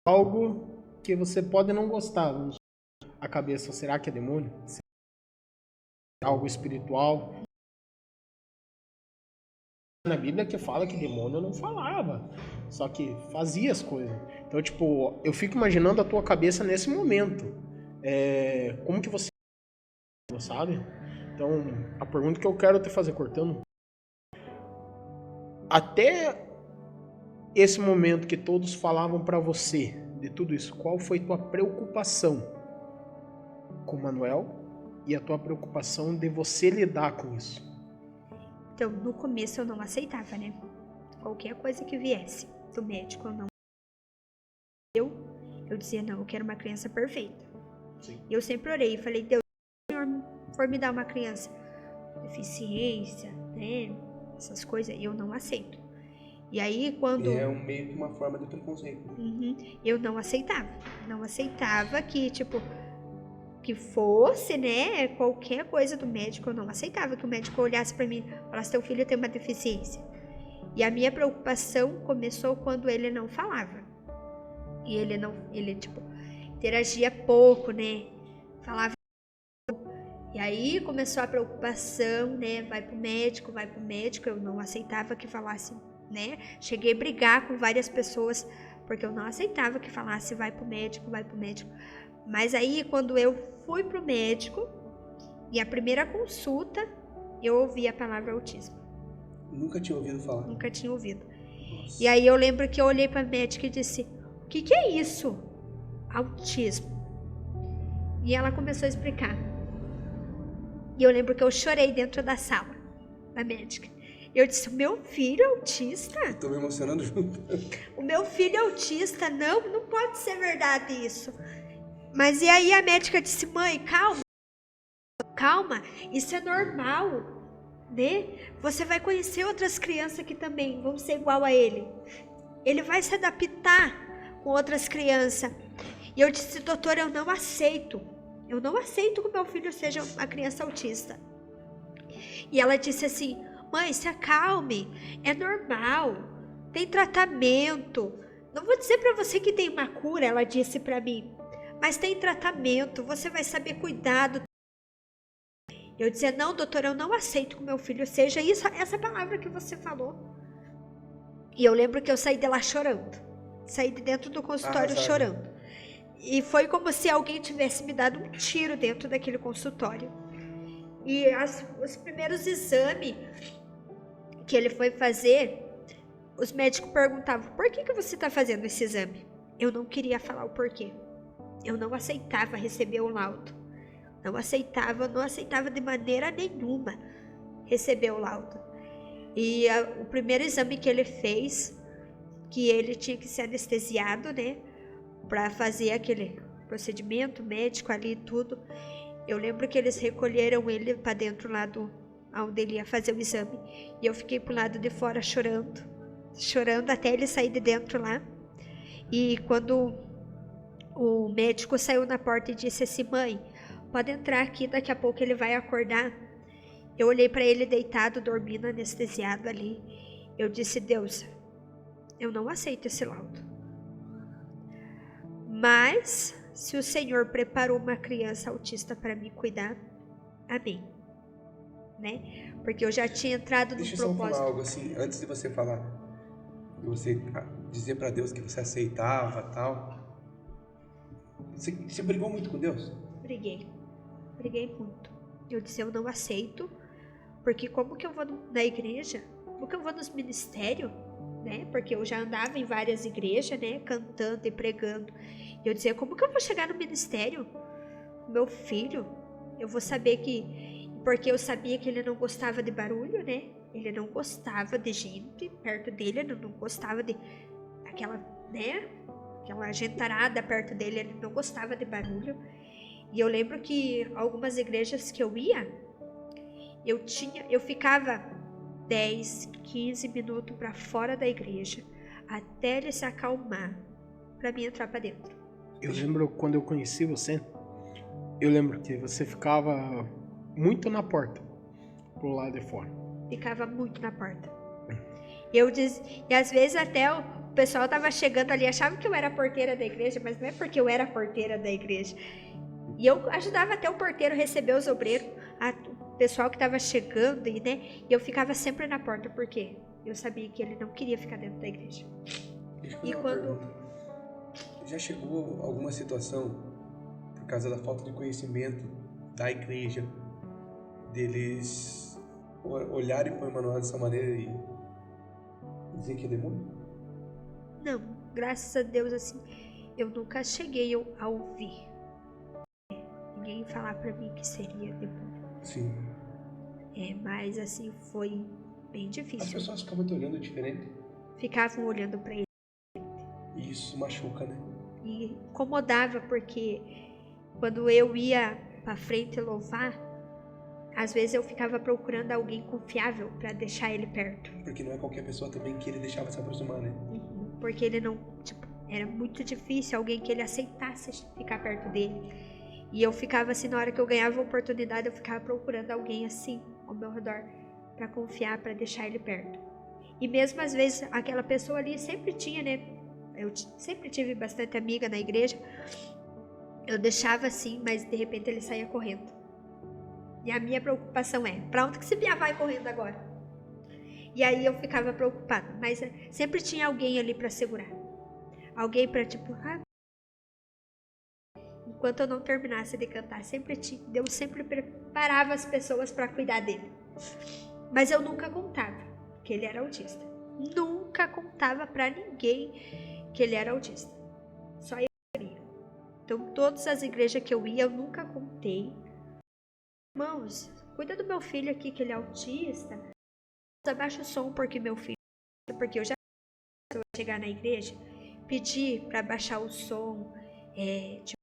Speaker 2: algo que você pode não gostar. A cabeça, será que é demônio? Algo espiritual? Na Bíblia que fala que demônio não falava, só que fazia as coisas. Então, tipo, eu fico imaginando a tua cabeça nesse momento. Como que você... sabe? Então, a pergunta que eu quero te fazer, cortando, até esse momento que todos falavam pra você de tudo isso, qual foi tua preocupação com o Manuel e a tua preocupação de você lidar com isso?
Speaker 4: Então, no começo eu não aceitava, né? Qualquer coisa que viesse do médico, eu não. Eu dizia, não, eu quero uma criança perfeita.
Speaker 2: Sim.
Speaker 4: E eu sempre orei e falei, Deus, se o Senhor for me dar uma criança deficiência, né? Essas coisas, eu não aceito. E aí, quando...
Speaker 3: meio que uma forma de preconceito.
Speaker 4: Eu não aceitava. Não aceitava que, tipo... que fosse, né, qualquer coisa do médico, eu não aceitava que o médico olhasse pra mim e falasse, teu filho tem uma deficiência. E a minha preocupação começou quando ele não falava. E ele tipo, interagia pouco, né, falava. E Daí começou a preocupação, né? Vai pro médico, vai pro médico. Eu não aceitava que falasse, né? Cheguei a brigar com várias pessoas porque eu não aceitava que falasse vai pro médico, vai pro médico. Mas aí quando eu fui pro médico e a primeira consulta, eu ouvi a palavra autismo.
Speaker 3: Nunca tinha ouvido falar.
Speaker 4: Nunca tinha ouvido.
Speaker 3: Nossa.
Speaker 4: E aí eu lembro que eu olhei pra médica e disse: o que é isso? Autismo. E ela começou a explicar. E eu lembro que eu chorei dentro da sala da médica. Eu disse: o meu filho é autista?
Speaker 3: Tô me emocionando junto.
Speaker 4: O meu filho é autista? Não pode ser verdade isso. Mas e aí a médica disse: mãe, calma, isso é normal, né? Você vai conhecer outras crianças que também vão ser igual a ele. Ele vai se adaptar com outras crianças. E eu disse: doutora, eu não aceito que o meu filho seja uma criança autista. E ela disse assim: mãe, se acalme, é normal, tem tratamento. Não vou dizer para você que tem uma cura, ela disse para mim, mas tem tratamento, você vai saber cuidar. Eu dizia: não, doutora, eu não aceito que o meu filho seja isso, essa palavra que você falou. E eu lembro que eu saí de lá chorando, saí de dentro do consultório chorando. E foi como se alguém tivesse me dado um tiro dentro daquele consultório. E os primeiros exames que ele foi fazer, os médicos perguntavam: por que você está fazendo esse exame? Eu não queria falar o porquê. Eu não aceitava receber o laudo. Não aceitava de maneira nenhuma receber o laudo. E o primeiro exame que ele fez, que ele tinha que ser anestesiado, né? Para fazer aquele procedimento médico ali e tudo. Eu lembro que eles recolheram ele para dentro lá onde ele ia fazer o exame. E eu fiquei pro lado de fora chorando até ele sair de dentro lá. E quando o médico saiu na porta e disse assim: mãe, pode entrar aqui, daqui a pouco ele vai acordar. Eu olhei para ele deitado, dormindo, anestesiado ali. Eu disse: Deus, eu não aceito esse laudo. Mas, se o Senhor preparou uma criança autista para me cuidar, amém. Né? Porque eu já tinha entrado no
Speaker 3: Deixa
Speaker 4: propósito.
Speaker 3: eu só falar algo assim, antes de você falar, de você dizer para Deus que você aceitava e tal. Você brigou muito com Deus?
Speaker 4: Briguei muito. Eu disse: eu não aceito, porque como que eu vou na igreja? Como que eu vou nos ministérios? Né? Porque eu já andava em várias igrejas, né? Cantando e pregando. E eu dizia: como que eu vou chegar no ministério? Meu filho, eu vou saber que... Porque eu sabia que ele não gostava de barulho, né? Ele não gostava de gente perto dele, ele não gostava de aquela, né? Aquela gentarada perto dele, ele não gostava de barulho. E eu lembro que algumas igrejas que eu ia, eu ficava 10, 15 minutos para fora da igreja, até ele se acalmar, para mim entrar para dentro.
Speaker 2: Eu lembro quando eu conheci você, eu lembro que você ficava muito na porta, pro lado de fora.
Speaker 4: Ficava muito na porta. E às vezes até o pessoal tava chegando ali, achava que eu era a porteira da igreja, mas não é porque eu era a porteira da igreja. E eu ajudava até o porteiro a receber os obreiros, o pessoal que tava chegando, né? E eu ficava sempre na porta, porque eu sabia que ele não queria ficar dentro da igreja. E quando...
Speaker 3: Já chegou alguma situação, por causa da falta de conhecimento da igreja, deles olharem para o Emanuel dessa maneira e dizer que é demônio?
Speaker 4: Não, graças a Deus, assim, eu nunca cheguei a ouvir ninguém falar para mim que seria demônio.
Speaker 3: Sim.
Speaker 4: Mas assim, foi bem
Speaker 3: As
Speaker 4: difícil.
Speaker 3: pessoas ficam te olhando diferente.
Speaker 4: Ficavam olhando para ele.
Speaker 3: E isso machuca, né?
Speaker 4: E incomodava, porque quando eu ia para frente louvar, às vezes eu ficava procurando alguém confiável para deixar ele perto.
Speaker 3: Porque não é qualquer pessoa também que ele deixava se aproximar, né?
Speaker 4: Porque ele não, era muito difícil alguém que ele aceitasse ficar perto dele. E eu ficava assim, na hora que eu ganhava a oportunidade, eu ficava procurando alguém assim ao meu redor para confiar, para deixar ele perto. E mesmo às vezes aquela pessoa ali sempre tinha, né? Eu sempre tive bastante amiga na igreja. Eu deixava assim, mas de repente ele saía correndo. E a minha preocupação é, pra onde que esse Bia vai correndo agora? E aí eu ficava preocupada, mas sempre tinha alguém ali pra segurar. Alguém pra tipo, enquanto eu não terminasse de cantar, Deus sempre preparava as pessoas pra cuidar dele. Mas eu nunca contava que ele era autista. Nunca contava pra ninguém que ele era autista. Só eu sabia. Então, todas as igrejas que eu ia, eu nunca contei. Irmãos, cuida do meu filho aqui, que ele é autista. Abaixa o som porque meu filho... Porque eu já chegar na igreja, pedir pra baixar o som. Tipo,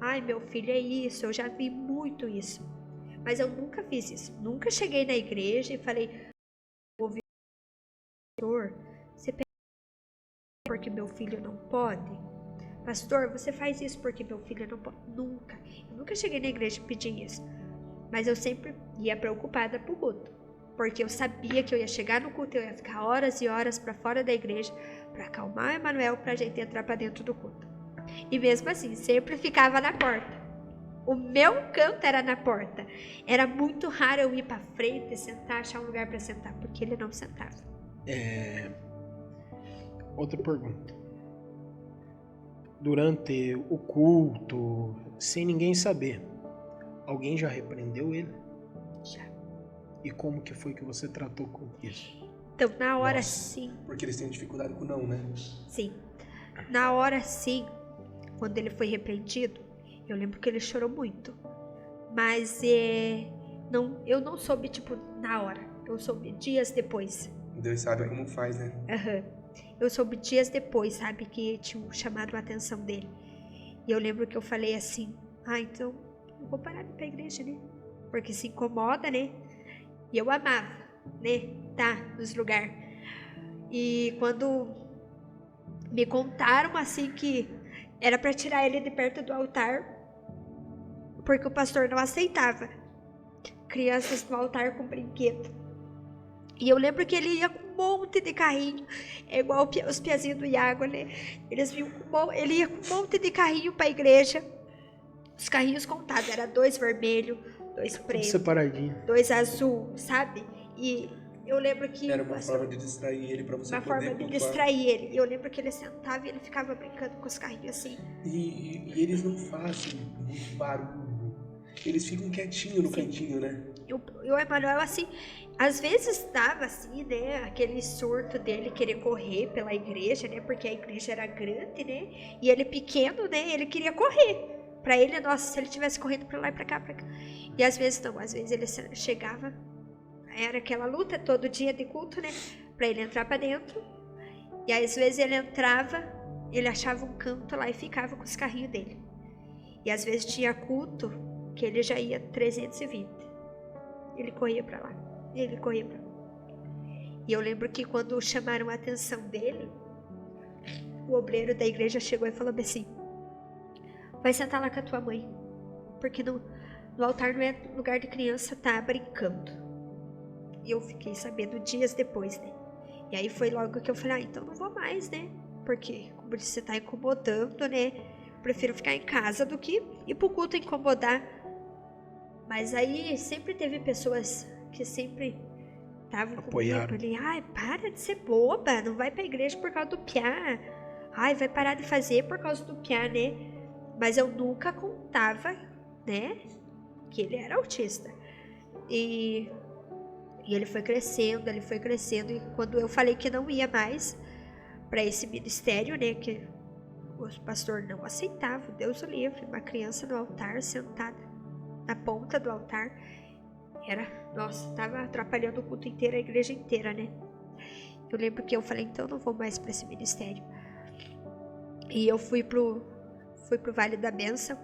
Speaker 4: ai, meu filho é isso. Eu já vi muito isso. Mas eu nunca fiz isso. Nunca cheguei na igreja e falei... Ouvi, pastor, você pede porque meu filho não pode? Pastor, você faz isso porque meu filho não pode? Nunca. Eu nunca cheguei na igreja e pedi isso. Mas eu sempre ia preocupada pro culto. Porque eu sabia que eu ia chegar no culto, eu ia ficar horas e horas pra fora da igreja pra acalmar o Emanuel pra gente entrar pra dentro do culto. E mesmo assim, sempre ficava na porta. O meu canto era na porta. Era muito raro eu ir pra frente, sentar, achar um lugar pra sentar, porque ele não sentava.
Speaker 2: Outra pergunta. Durante o culto, sem ninguém saber, alguém já repreendeu ele?
Speaker 4: Já.
Speaker 2: E como que foi que você tratou com isso?
Speaker 4: Então, na hora
Speaker 3: Nossa.
Speaker 4: sim.
Speaker 3: Porque eles têm dificuldade com não, né?
Speaker 4: Sim. Na hora sim, quando ele foi repreendido, eu lembro que ele chorou muito. Mas eu não soube, tipo, na hora. Eu soube dias depois.
Speaker 3: Deus sabe como faz, né?
Speaker 4: Eu soube dias depois, sabe, que tinham chamado a atenção dele. E eu lembro que eu falei assim, então eu vou parar de ir pra igreja, né? Porque se incomoda, né? E eu amava, né? Tá, nos lugares. E quando me contaram assim que era pra tirar ele de perto do altar, porque o pastor não aceitava crianças no altar com brinquedo. E eu lembro que ele ia com um monte de carrinho, igual os piazinhos do Iago, né? Ele ia com um monte de carrinho pra igreja. Os carrinhos contados, era 2 vermelhos, 2 pretos,
Speaker 2: Separadinho.
Speaker 4: 2 azul, sabe? E eu lembro que
Speaker 3: Era uma forma de distrair ele pra você
Speaker 4: uma
Speaker 3: poder
Speaker 4: forma de
Speaker 3: cultuar.
Speaker 4: distrair ele. E eu lembro que ele sentava e ele ficava brincando com os carrinhos assim.
Speaker 3: E eles não fazem muito barulho. Eles ficam quietinhos no cantinho, né?
Speaker 4: E o Emanuel, assim, às vezes dava, assim, né, aquele surto dele querer correr pela igreja, né, porque a igreja era grande, né, e ele pequeno, né, ele queria correr. Pra ele, nossa, se ele tivesse correndo pra lá e pra cá, pra cá. E às vezes não, às vezes ele chegava, era aquela luta todo dia de culto, né, pra ele entrar pra dentro. E às vezes ele entrava, ele achava um canto lá e ficava com os carrinhos dele. E às vezes tinha culto que ele já ia 320. Ele corria pra lá. Ele corria pra lá. E eu lembro que quando chamaram a atenção dele, o obreiro da igreja chegou e falou assim: vai sentar lá com a tua mãe, porque no altar não é lugar de criança tá brincando. E eu fiquei sabendo dias depois, né? E aí foi logo que eu falei, então não vou mais, né? Porque como você tá incomodando, né? Prefiro ficar em casa do que ir pro culto incomodar. Mas aí sempre teve pessoas que sempre estavam
Speaker 2: Apoiaram.
Speaker 4: comigo ali. Para de ser boba, não vai pra igreja por causa do piá. Vai parar de fazer por causa do piá, né? Mas eu nunca contava, né, que ele era autista. E ele foi crescendo, e quando eu falei que não ia mais para esse ministério, né, que o pastor não aceitava, Deus o livre, uma criança no altar, sentada na ponta do altar, tava atrapalhando o culto inteiro, a igreja inteira, né. Eu lembro que eu falei, então eu não vou mais para esse ministério. E eu fui pro Vale da Bênção.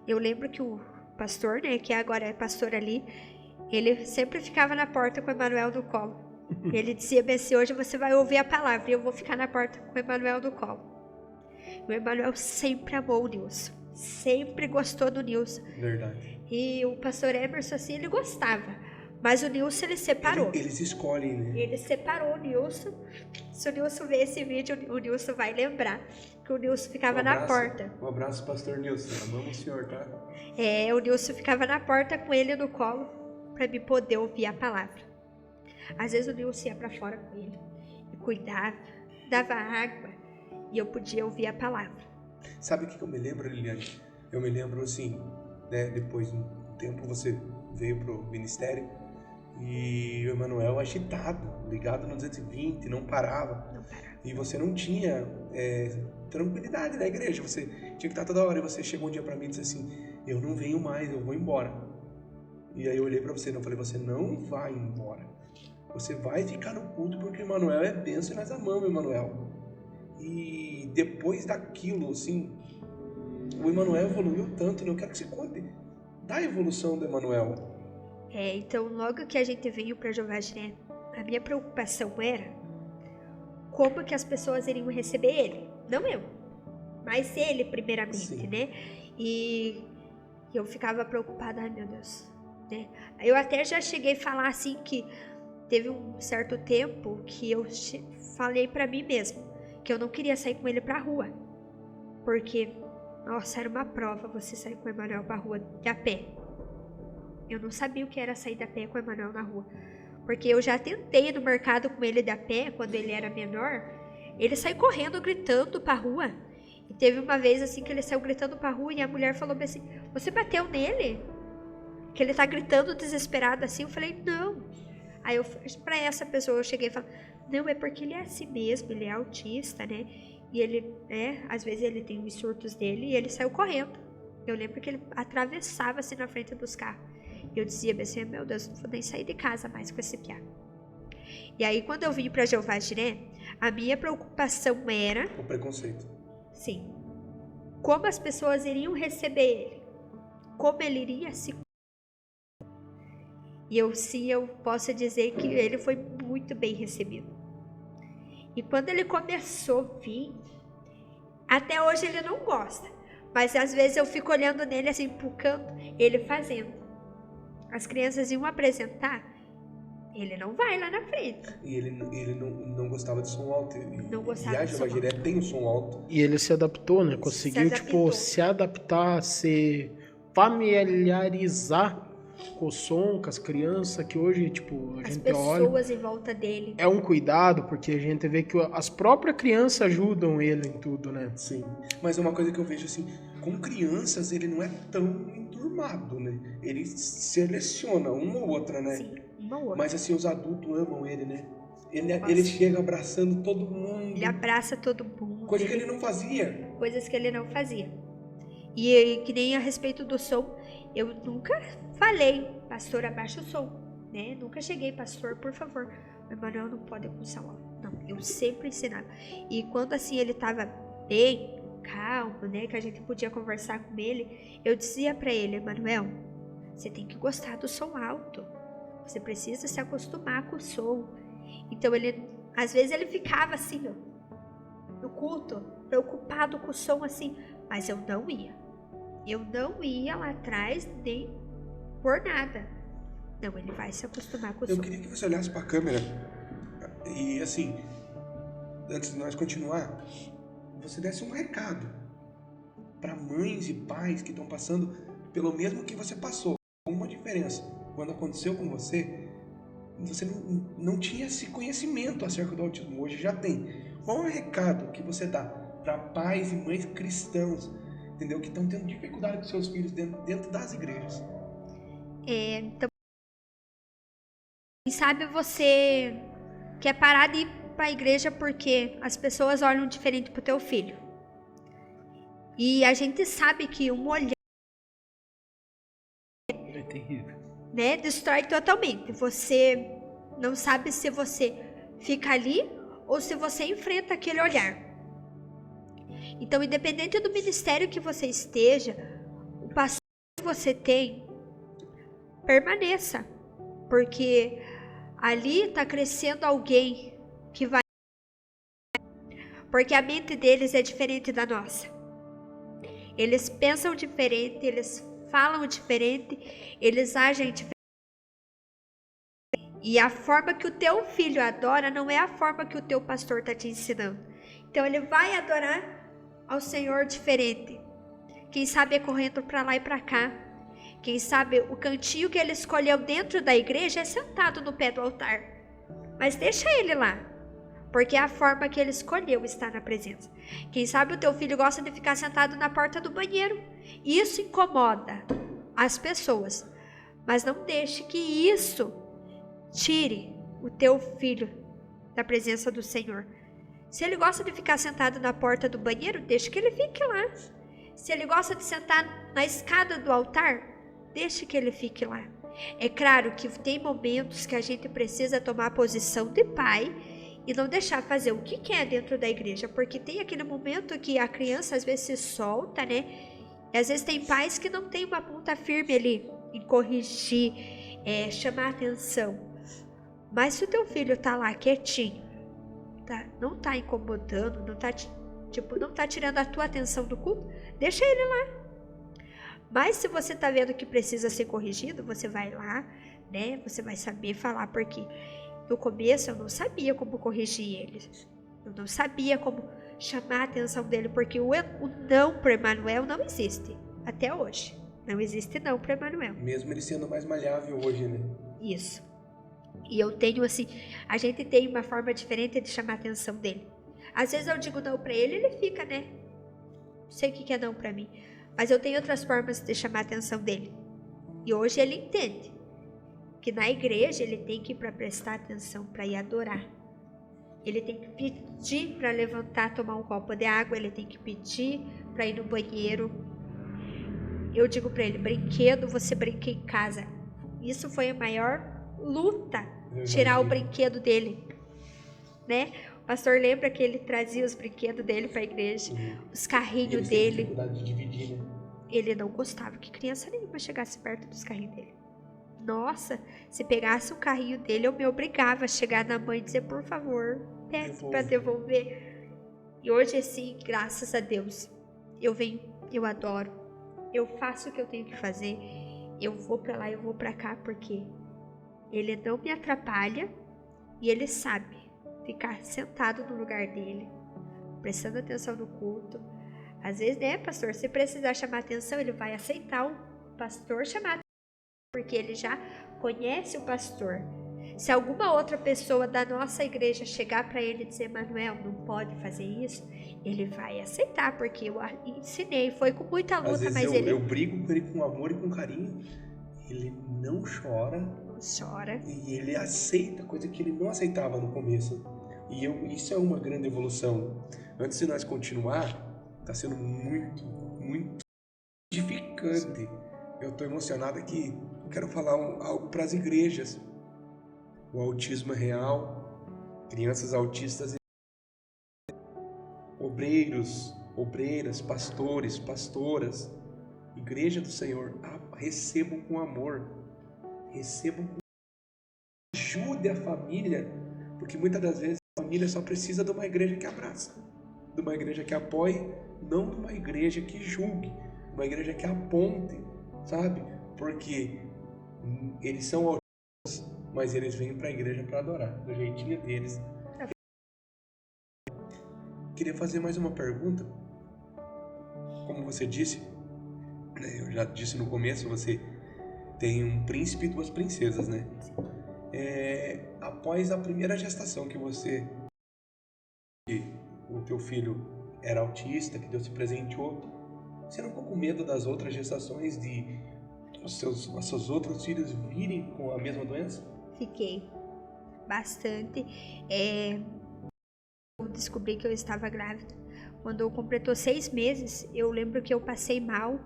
Speaker 4: Eu lembro que o pastor, né, que agora é pastor ali, ele sempre ficava na porta com o Emanuel no colo. Ele dizia bem assim, hoje você vai ouvir a palavra e eu vou ficar na porta com o Emanuel no colo. O Emanuel sempre amou o Nilson, sempre gostou do Nilson.
Speaker 3: Verdade.
Speaker 4: E o pastor Emerson, assim, ele gostava, Mas o Nilson, ele separou.
Speaker 3: Eles escolhem, né?
Speaker 4: Ele separou o Nilson. Se o Nilson ver esse vídeo, o Nilson vai lembrar que o Nilson ficava na porta.
Speaker 3: Um abraço, pastor Nilson. Amamos o senhor, tá?
Speaker 4: O Nilson ficava na porta com ele no colo para me poder ouvir a palavra. Às vezes o Nilson ia para fora com ele e cuidava, dava água e eu podia ouvir a palavra.
Speaker 3: Sabe o que eu me lembro, Liliane? Eu me lembro assim, né? Depois de um tempo você veio pro ministério e o Emanuel agitado, ligado no 220, não parava. E você não tinha tranquilidade na igreja, você tinha que estar toda hora. E você chegou um dia pra mim e disse assim: eu não venho mais, eu vou embora. E aí eu olhei pra você e eu falei: você não vai embora, você vai ficar no culto porque o Emanuel é bênção e nós amamos o Emanuel. E depois daquilo, assim, o Emanuel evoluiu tanto, né? Eu quero que você conte da evolução do Emanuel.
Speaker 4: Então logo que a gente veio para Jeová Jireh, a minha preocupação era como que as pessoas iriam receber ele, não eu, mas ele primeiramente,
Speaker 3: Sim.
Speaker 4: né? E eu ficava preocupada, ai meu Deus, né? Eu até já cheguei a falar assim que teve um certo tempo que eu falei para mim mesma que eu não queria sair com ele pra rua, porque, nossa, era uma prova você sair com o Emanuel pra rua de a pé. Eu não sabia o que era sair a pé com o Emanuel na rua. Porque eu já tentei ir no mercado com ele de a pé, quando ele era menor. Ele saiu correndo, gritando pra rua. E teve uma vez assim que ele saiu gritando pra rua e a mulher falou assim: você bateu nele? Que ele tá gritando desesperado assim. Eu falei: não. Aí eu, pra essa pessoa, eu cheguei e falei: não, é porque ele é assim mesmo, ele é autista, né? E ele, às vezes ele tem os surtos dele e ele saiu correndo. Eu lembro que ele atravessava assim na frente dos carros. E eu dizia assim: meu Deus, não vou nem sair de casa mais com esse piá. E aí, quando eu vim para Jeová Jireh, a minha preocupação era...
Speaker 3: O preconceito.
Speaker 4: Sim. Como as pessoas iriam receber ele. Como ele iria se... E eu posso dizer que ele foi muito bem recebido. E quando ele começou a vir, até hoje ele não gosta. Mas às vezes eu fico olhando nele assim pro canto, ele fazendo. As crianças iam apresentar, ele não vai lá na frente.
Speaker 3: E ele não gostava de som alto.
Speaker 4: Não gostava
Speaker 3: e a
Speaker 4: de som
Speaker 3: Jeová Jireh tem o som alto.
Speaker 2: E ele se adaptou, né? Conseguiu, se adaptar, se familiarizar com o som, com as crianças, que hoje, a gente olha...
Speaker 4: As pessoas em volta dele.
Speaker 2: É um cuidado, porque a gente vê que as próprias crianças ajudam ele em tudo, né?
Speaker 3: Sim. Mas é uma coisa que eu vejo assim, com crianças ele não é tão enturmado, né? Ele seleciona uma ou outra, né?
Speaker 4: Sim, uma ou outra.
Speaker 3: Mas assim, os adultos amam ele, né? Ele chega abraçando todo mundo.
Speaker 4: Ele abraça todo mundo.
Speaker 3: Coisa que ele não fazia.
Speaker 4: Coisas que ele não fazia. E que nem a respeito do som, eu nunca falei: pastor, abaixa o som, né? Nunca cheguei: pastor, por favor, o Emanuel não pode com som alto. Não, eu sempre ensinava. E quando assim ele tava bem calmo, né, que a gente podia conversar com ele, eu dizia pra ele: Emanuel, você tem que gostar do som alto. Você precisa se acostumar com o som. Então ele, às vezes ele ficava assim, ó, no culto, preocupado com o som assim, mas eu não ia. Eu não ia lá atrás nem por nada. Não, ele vai se acostumar com o som.
Speaker 3: Eu queria que você olhasse para a câmera e assim, antes de nós continuar, você desse um recado para mães e pais que estão passando pelo mesmo que você passou. Uma diferença: quando aconteceu com você não tinha esse conhecimento acerca do autismo. Hoje já tem. Qual é o recado que você dá para pais e mães cristãos, entendeu, que estão tendo dificuldade com seus filhos dentro das igrejas?
Speaker 4: Então, quem sabe você quer parar de ir para a igreja porque as pessoas olham diferente pro teu filho. E a gente sabe que um olhar
Speaker 2: É terrível.
Speaker 4: né, destrói totalmente. Você não sabe se você fica ali ou se você enfrenta aquele olhar. Então, independente do ministério que você esteja, o pastor que você tem, permaneça, porque ali está crescendo alguém que vai... Porque a mente deles é diferente da nossa. Eles pensam diferente, eles falam diferente, eles agem diferente. E a forma que o teu filho adora não é a forma que o teu pastor está te ensinando. Então ele vai adorar ao Senhor diferente. Quem sabe é correndo para lá e para cá. Quem sabe o cantinho que ele escolheu dentro da igreja é sentado no pé do altar. Mas deixa ele lá, porque é a forma que ele escolheu estar na presença. Quem sabe o teu filho gosta de ficar sentado na porta do banheiro. Isso incomoda as pessoas. Mas não deixe que isso tire o teu filho da presença do Senhor. Se ele gosta de ficar sentado na porta do banheiro, deixe que ele fique lá. Se ele gosta de sentar na escada do altar, deixe que ele fique lá. É claro que tem momentos que a gente precisa tomar a posição de pai e não deixar fazer o que quer dentro da igreja, porque tem aquele momento que a criança às vezes se solta, né? E às vezes tem pais que não tem uma ponta firme ali em corrigir, chamar atenção. Mas se o teu filho tá lá quietinho, não tá incomodando, não tá tirando a tua atenção do culto, deixa ele lá. Mas se você tá vendo que precisa ser corrigido, você vai lá, né? Você vai saber falar, porque no começo eu não sabia como corrigir ele. Eu não sabia como chamar a atenção dele, porque o não para Emanuel não existe até hoje. Não existe não para Emanuel.
Speaker 3: Mesmo ele sendo mais malhável hoje, né?
Speaker 4: Isso. E eu tenho assim, a gente tem uma forma diferente de chamar a atenção dele. Às vezes eu digo não para ele, ele fica, né? Não sei o que é não para mim. Mas eu tenho outras formas de chamar a atenção dele. E hoje ele entende que na igreja ele tem que ir para prestar atenção, para ir adorar. Ele tem que pedir para levantar, tomar um copo de água. Ele tem que pedir para ir no banheiro. Eu digo para ele, brinquedo você brinca em casa. Isso foi a maior luta, tirar o brinquedo dele, né? O pastor lembra que ele trazia os brinquedos dele para a igreja, os carrinhos dele.
Speaker 3: Dificuldade de dividir, né?
Speaker 4: Ele não gostava que criança nenhuma chegasse perto dos carrinhos dele. Nossa, se pegasse o carrinho dele, eu me obrigava a chegar na mãe e dizer, por favor, pede para devolver. E hoje, assim, graças a Deus, eu venho, eu adoro, eu faço o que eu tenho que fazer, eu vou para lá, eu vou para cá, porque ele não me atrapalha e ele sabe ficar sentado no lugar dele, prestando atenção no culto. Às vezes, né, pastor, se precisar chamar atenção, ele vai aceitar o pastor chamar atenção, porque ele já conhece o pastor. Se alguma outra pessoa da nossa igreja chegar para ele e dizer, Emanuel, não pode fazer isso, ele vai aceitar, porque eu ensinei, foi com muita luta,
Speaker 3: às vezes
Speaker 4: mas
Speaker 3: eu brigo com ele com amor e com carinho, ele não chora. E ele aceita, coisa que ele não aceitava no começo. E isso é uma grande evolução. Antes de nós continuar, está sendo muito, muito edificante. Eu estou emocionado aqui. Eu quero falar algo para as igrejas. O autismo é real. Crianças autistas, obreiros, obreiras, pastores, pastoras, Igreja do Senhor, recebam com amor. Recebam com... Ajude a família, porque muitas das vezes a família só precisa de uma igreja que abraça, de uma igreja que apoie, não de uma igreja que julgue, uma igreja que aponte, sabe? Porque eles são autistas, mas eles vêm para a igreja para adorar, do jeitinho deles. Queria fazer mais uma pergunta. Como você disse, eu já disse no começo, você tem um príncipe e duas princesas, né? Após a primeira gestação que o teu filho era autista, que Deus te presenteou, você não ficou com medo das outras gestações, de os seus outros filhos virem com a mesma doença?
Speaker 4: Fiquei bastante. Eu descobri que eu estava grávida. Quando eu completou 6 meses, eu lembro que eu passei mal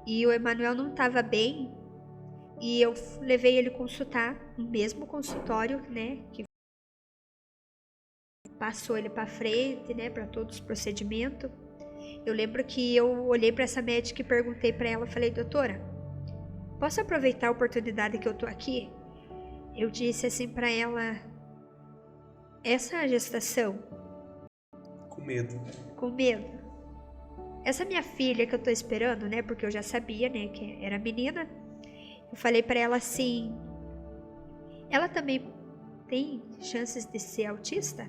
Speaker 4: e o Emanuel não estava bem. E eu levei ele consultar no mesmo consultório, né? Que passou ele para frente, né? Para todos os procedimentos. Eu lembro que eu olhei para essa médica e perguntei para ela, falei, doutora, posso aproveitar a oportunidade que eu tô aqui? Eu disse assim para ela, essa gestação...
Speaker 3: Com medo.
Speaker 4: Com medo. Essa minha filha que eu tô esperando, né? Porque eu já sabia, né? Que era menina. Eu falei pra ela assim, ela também tem chances de ser autista?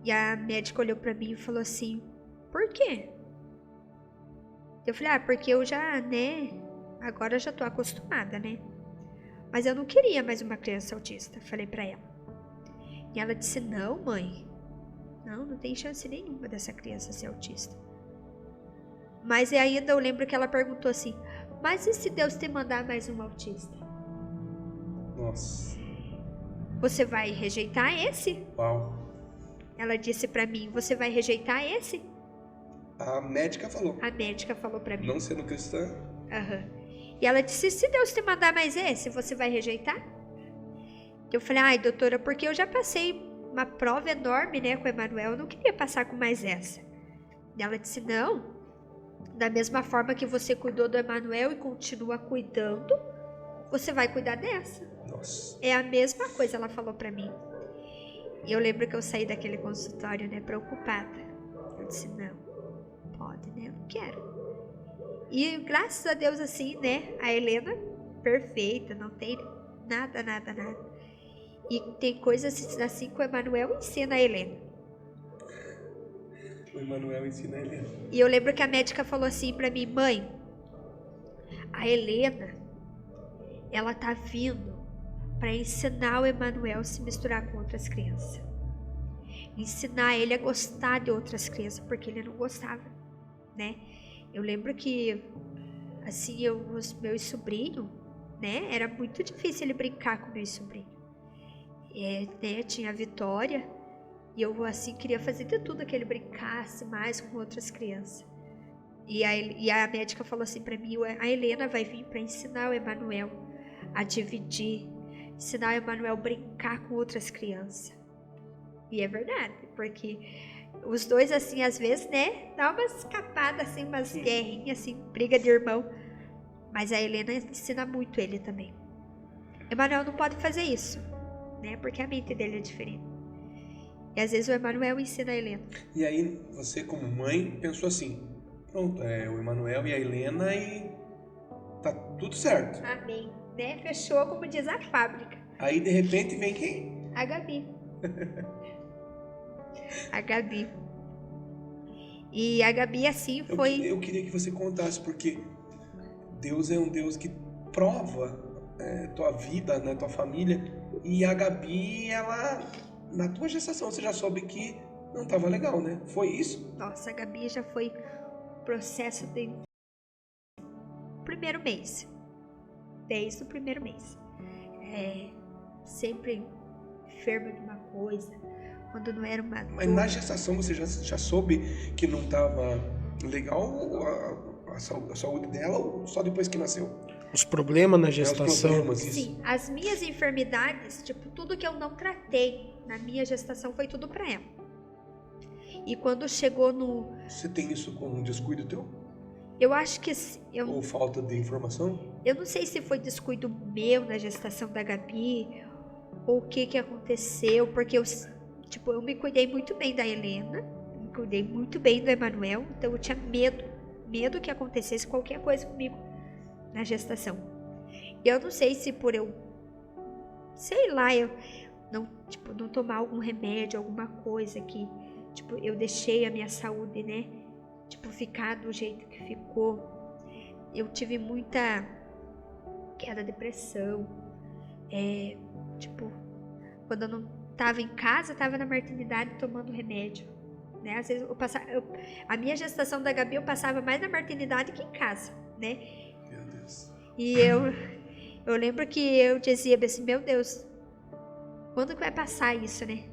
Speaker 4: E a médica olhou pra mim e falou assim, por quê? Eu falei, porque eu já, né, agora eu já tô acostumada, né? Mas eu não queria mais uma criança autista, falei pra ela. E ela disse, não, mãe, não tem chance nenhuma dessa criança ser autista. Mas ainda eu lembro que ela perguntou assim, mas e se Deus te mandar mais um autista?
Speaker 3: Nossa.
Speaker 4: Você vai rejeitar esse?
Speaker 3: Uau.
Speaker 4: Ela disse pra mim, você vai rejeitar esse?
Speaker 3: A médica falou.
Speaker 4: A médica falou pra mim.
Speaker 3: Não sendo cristã.
Speaker 4: Aham. E ela disse, se Deus te mandar mais esse, você vai rejeitar? Eu falei, ai, doutora, porque eu já passei uma prova enorme, né, com o Emanuel, eu não queria passar com mais essa. E ela disse, não, da mesma forma que você cuidou do Emanuel e continua cuidando, você vai cuidar dessa.
Speaker 3: Nossa.
Speaker 4: É a mesma coisa, ela falou pra mim. E eu lembro que eu saí daquele consultório, né, preocupada. Eu disse, não, pode, né, eu não quero. E graças a Deus, assim, né, a Helena, perfeita, não tem nada. E tem coisas assim que o Emanuel ensina a Helena.
Speaker 3: O Emanuel ensina a Helena.
Speaker 4: E eu lembro que a médica falou assim pra mim, mãe, a Helena, ela tá vindo pra ensinar o Emanuel a se misturar com outras crianças. Ensinar ele a gostar de outras crianças, porque ele não gostava, né? Eu lembro que, assim, os meus sobrinhos, né? Era muito difícil ele brincar com meus sobrinhos. Né, tinha a Vitória, e eu, assim, queria fazer de tudo que ele brincasse mais com outras crianças. E a médica falou assim pra mim, a Helena vai vir pra ensinar o Emanuel a dividir, ensinar o Emanuel a brincar com outras crianças. E é verdade, porque os dois, assim, às vezes, né, dá umas escapadas, assim, umas guerrinhas, assim, briga de irmão. Mas a Helena ensina muito ele também. Emanuel não pode fazer isso, né, porque a mente dele é diferente. E às vezes o Emanuel ensina a Helena.
Speaker 3: E aí você, como mãe, pensou assim, pronto, o Emanuel e a Helena e tá tudo certo.
Speaker 4: Amém. Né, fechou, como diz a fábrica.
Speaker 3: Aí de repente vem quem?
Speaker 4: A Gabi. A Gabi. E a Gabi, assim, foi...
Speaker 3: Eu queria que você contasse, porque Deus é um Deus que prova tua vida, né, tua família. E a Gabi, ela, na tua gestação, você já soube que não estava legal, né? Foi isso?
Speaker 4: Nossa, a Gabi já foi processo de primeiro mês. Desde o primeiro mês. Sempre enferma de uma coisa. Quando não era uma...
Speaker 3: Mas na gestação você já soube que não estava legal a saúde dela ou só depois que nasceu?
Speaker 2: Os problemas na gestação.
Speaker 3: Os problemas, isso.
Speaker 4: Sim, as minhas enfermidades, tipo, tudo que eu não tratei na minha gestação foi tudo pra ela. E quando chegou no...
Speaker 3: Você tem isso como um descuido teu?
Speaker 4: Eu acho que...
Speaker 3: Ou falta de informação?
Speaker 4: Eu não sei se foi descuido meu na gestação da Gabi ou o que aconteceu, porque eu me cuidei muito bem da Helena, me cuidei muito bem do Emanuel, então eu tinha medo que acontecesse qualquer coisa comigo na gestação. E eu não sei se por eu não tomar algum remédio, alguma coisa que, eu deixei a minha saúde, né, ficar do jeito que ficou. Eu tive muita queda, depressão, quando eu não tava em casa, tava na maternidade tomando remédio, né? Às vezes a minha gestação da Gabi eu passava mais na maternidade que em casa, né?
Speaker 3: Meu Deus.
Speaker 4: E eu lembro que eu dizia assim, meu Deus, quando que vai passar isso, né?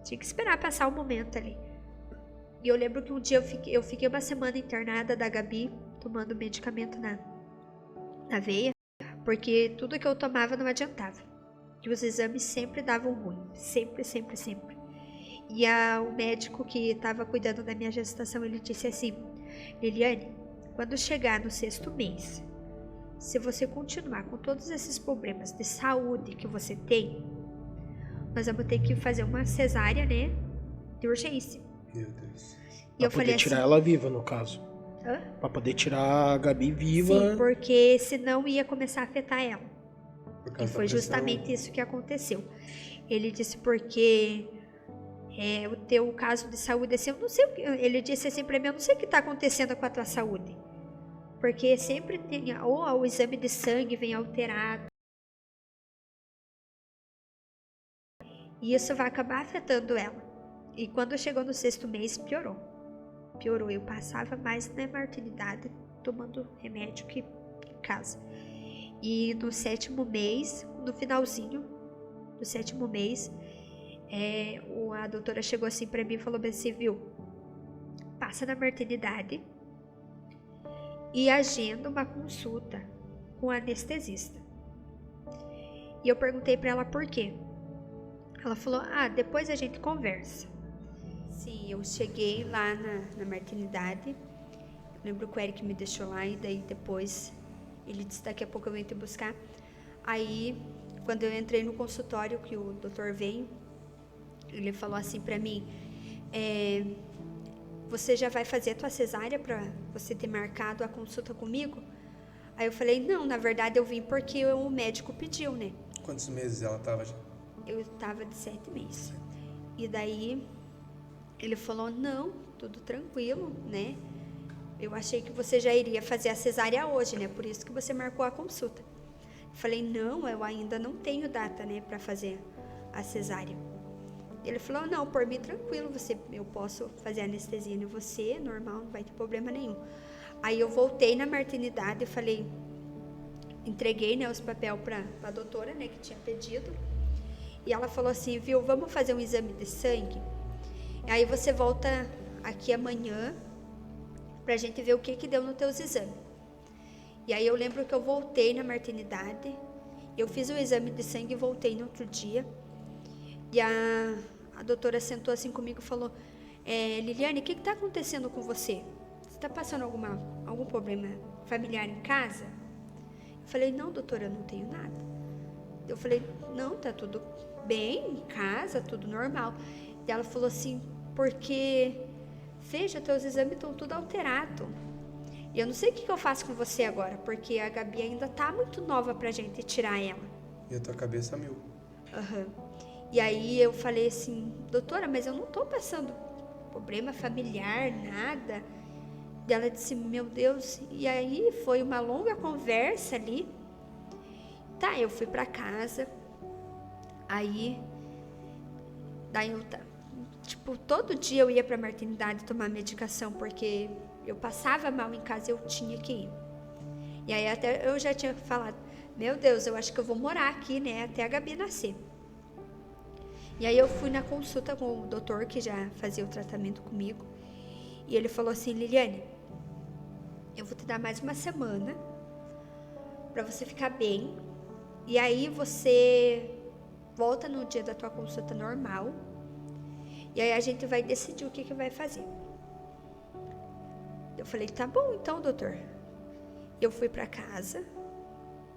Speaker 4: Tinha que esperar passar o momento ali. E eu lembro que um dia eu fiquei uma semana internada da Gabi, tomando medicamento na veia, porque tudo que eu tomava não adiantava. Que os exames sempre davam ruim. Sempre. E o médico que estava cuidando da minha gestação, ele disse assim, Liliane, quando chegar no 6º mês, se você continuar com todos esses problemas de saúde que você tem, nós vamos ter que fazer uma cesárea, né, de urgência.
Speaker 3: Meu Deus.
Speaker 4: E eu
Speaker 2: Pra poder
Speaker 4: falei
Speaker 2: tirar
Speaker 4: assim,
Speaker 2: ela viva, no caso.
Speaker 4: hã?
Speaker 2: Pra poder tirar a Gabi viva.
Speaker 4: Sim, porque senão ia começar a afetar ela.
Speaker 3: Por
Speaker 4: E
Speaker 3: causa da
Speaker 4: foi
Speaker 3: pressão.
Speaker 4: justamente isso que aconteceu. Ele disse porque o teu caso de saúde, assim, eu não sei o que, ele disse assim pra mim, eu não sei o que tá acontecendo com a tua saúde. Porque sempre tem, ou o exame de sangue vem alterado. E isso vai acabar afetando ela. E quando chegou no 6º mês, piorou. Piorou. Eu passava mais na maternidade tomando remédio que em casa. E no 7º mês, no finalzinho do 7º mês, a doutora chegou assim pra mim e falou assim, viu? Passa na maternidade e agenda uma consulta com o anestesista. E eu perguntei pra ela por quê. Ela falou, depois a gente conversa. Sim, eu cheguei lá na maternidade. Eu lembro que o Eric me deixou lá e daí depois ele disse, daqui a pouco eu venho te buscar. Aí, quando eu entrei no consultório, que o doutor veio, ele falou assim pra mim, você já vai fazer a tua cesárea pra você ter marcado a consulta comigo? Aí eu falei, não, na verdade eu vim porque o médico pediu, né?
Speaker 3: Quantos meses ela tava já?
Speaker 4: Eu tava de 7 meses. E daí ele falou, não, tudo tranquilo, né? Eu achei que você já iria fazer a cesárea hoje, né? Por isso que você marcou a consulta. Eu falei, não, eu ainda não tenho data, né, pra fazer a cesárea. Ele falou, não, por mim tranquilo, eu posso fazer anestesia em você, normal, não vai ter problema nenhum. Aí eu voltei na maternidade e falei, entreguei, né, os papéis pra doutora, né, que tinha pedido. E ela falou assim, viu, vamos fazer um exame de sangue? E aí você volta aqui amanhã pra gente ver o que deu nos teus exames. E aí eu lembro que eu voltei na maternidade, eu fiz o exame de sangue e voltei no outro dia. E a doutora sentou assim comigo e falou, Liliane, o que tá acontecendo com você? Você tá passando algum problema familiar em casa? Eu falei, não, doutora, eu não tenho nada. Eu falei, não, tá tudo bem em casa, tudo normal. E ela falou assim, porque, veja, teus exames estão tudo alterados. E eu não sei o que eu faço com você agora, porque a Gabi ainda tá muito nova pra gente tirar ela.
Speaker 3: E a tua cabeça mil.
Speaker 4: E aí eu falei assim, doutora, mas eu não tô passando problema familiar, nada. E ela disse, meu Deus. E aí foi uma longa conversa ali. Tá, eu fui pra casa. Daí eu, tipo, todo dia eu ia pra maternidade tomar medicação, porque eu passava mal em casa e eu tinha que ir. E aí até eu já tinha falado, meu Deus, eu acho que eu vou morar aqui, né, até a Gabi nascer. E aí eu fui na consulta com o doutor que já fazia o tratamento comigo. E ele falou assim, Liliane, eu vou te dar mais uma semana pra você ficar bem. E aí você volta no dia da tua consulta normal. E aí a gente vai decidir o que vai fazer. Eu falei, tá bom então, doutor. Eu fui pra casa.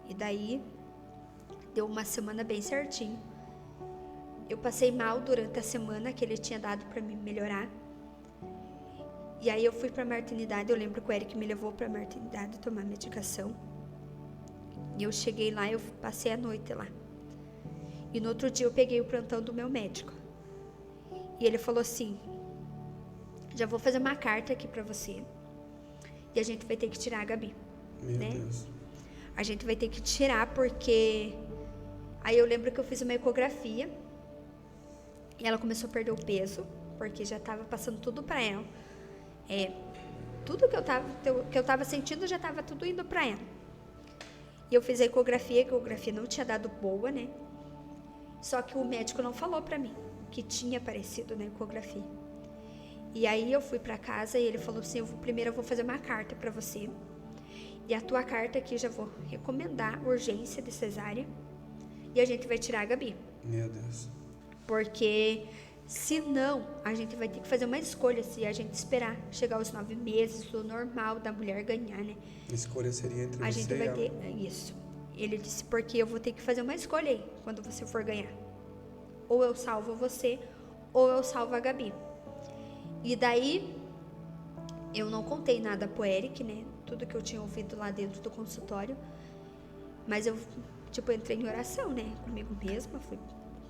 Speaker 4: E daí deu uma semana bem certinho. Eu passei mal durante a semana que ele tinha dado pra me melhorar. E aí eu fui pra maternidade. Eu lembro que o Eric me levou pra maternidade tomar medicação. E eu cheguei lá, eu passei a noite lá. E no outro dia eu peguei o plantão do meu médico. E ele falou assim, já vou fazer uma carta aqui pra você. E a gente vai ter que tirar a Gabi.
Speaker 3: Meu
Speaker 4: né?
Speaker 3: Deus.
Speaker 4: A gente vai ter que tirar porque... Aí eu lembro que eu fiz uma ecografia. E ela começou a perder o peso, porque já tava passando tudo pra ela. Tudo que eu tava sentindo já tava tudo indo pra ela. E eu fiz a ecografia não tinha dado boa, né? Só que o médico não falou pra mim que tinha aparecido na ecografia. E aí eu fui pra casa e ele falou assim, primeiro eu vou fazer uma carta pra você. E a tua carta aqui já vou recomendar urgência de cesárea. E a gente vai tirar a Gabi.
Speaker 3: Meu Deus.
Speaker 4: Porque senão a gente vai ter que fazer uma escolha se a gente esperar chegar aos 9 meses, o normal da mulher ganhar, né?
Speaker 3: A escolha seria entre
Speaker 4: A
Speaker 3: você
Speaker 4: gente
Speaker 3: e
Speaker 4: vai
Speaker 3: ela.
Speaker 4: ter isso. Ele disse, porque eu vou ter que fazer uma escolha aí, quando você for ganhar. Ou eu salvo você, ou eu salvo a Gabi. E daí, eu não contei nada pro Eric, né? Tudo que eu tinha ouvido lá dentro do consultório. Mas eu tipo, eu entrei em oração, né? Comigo mesma,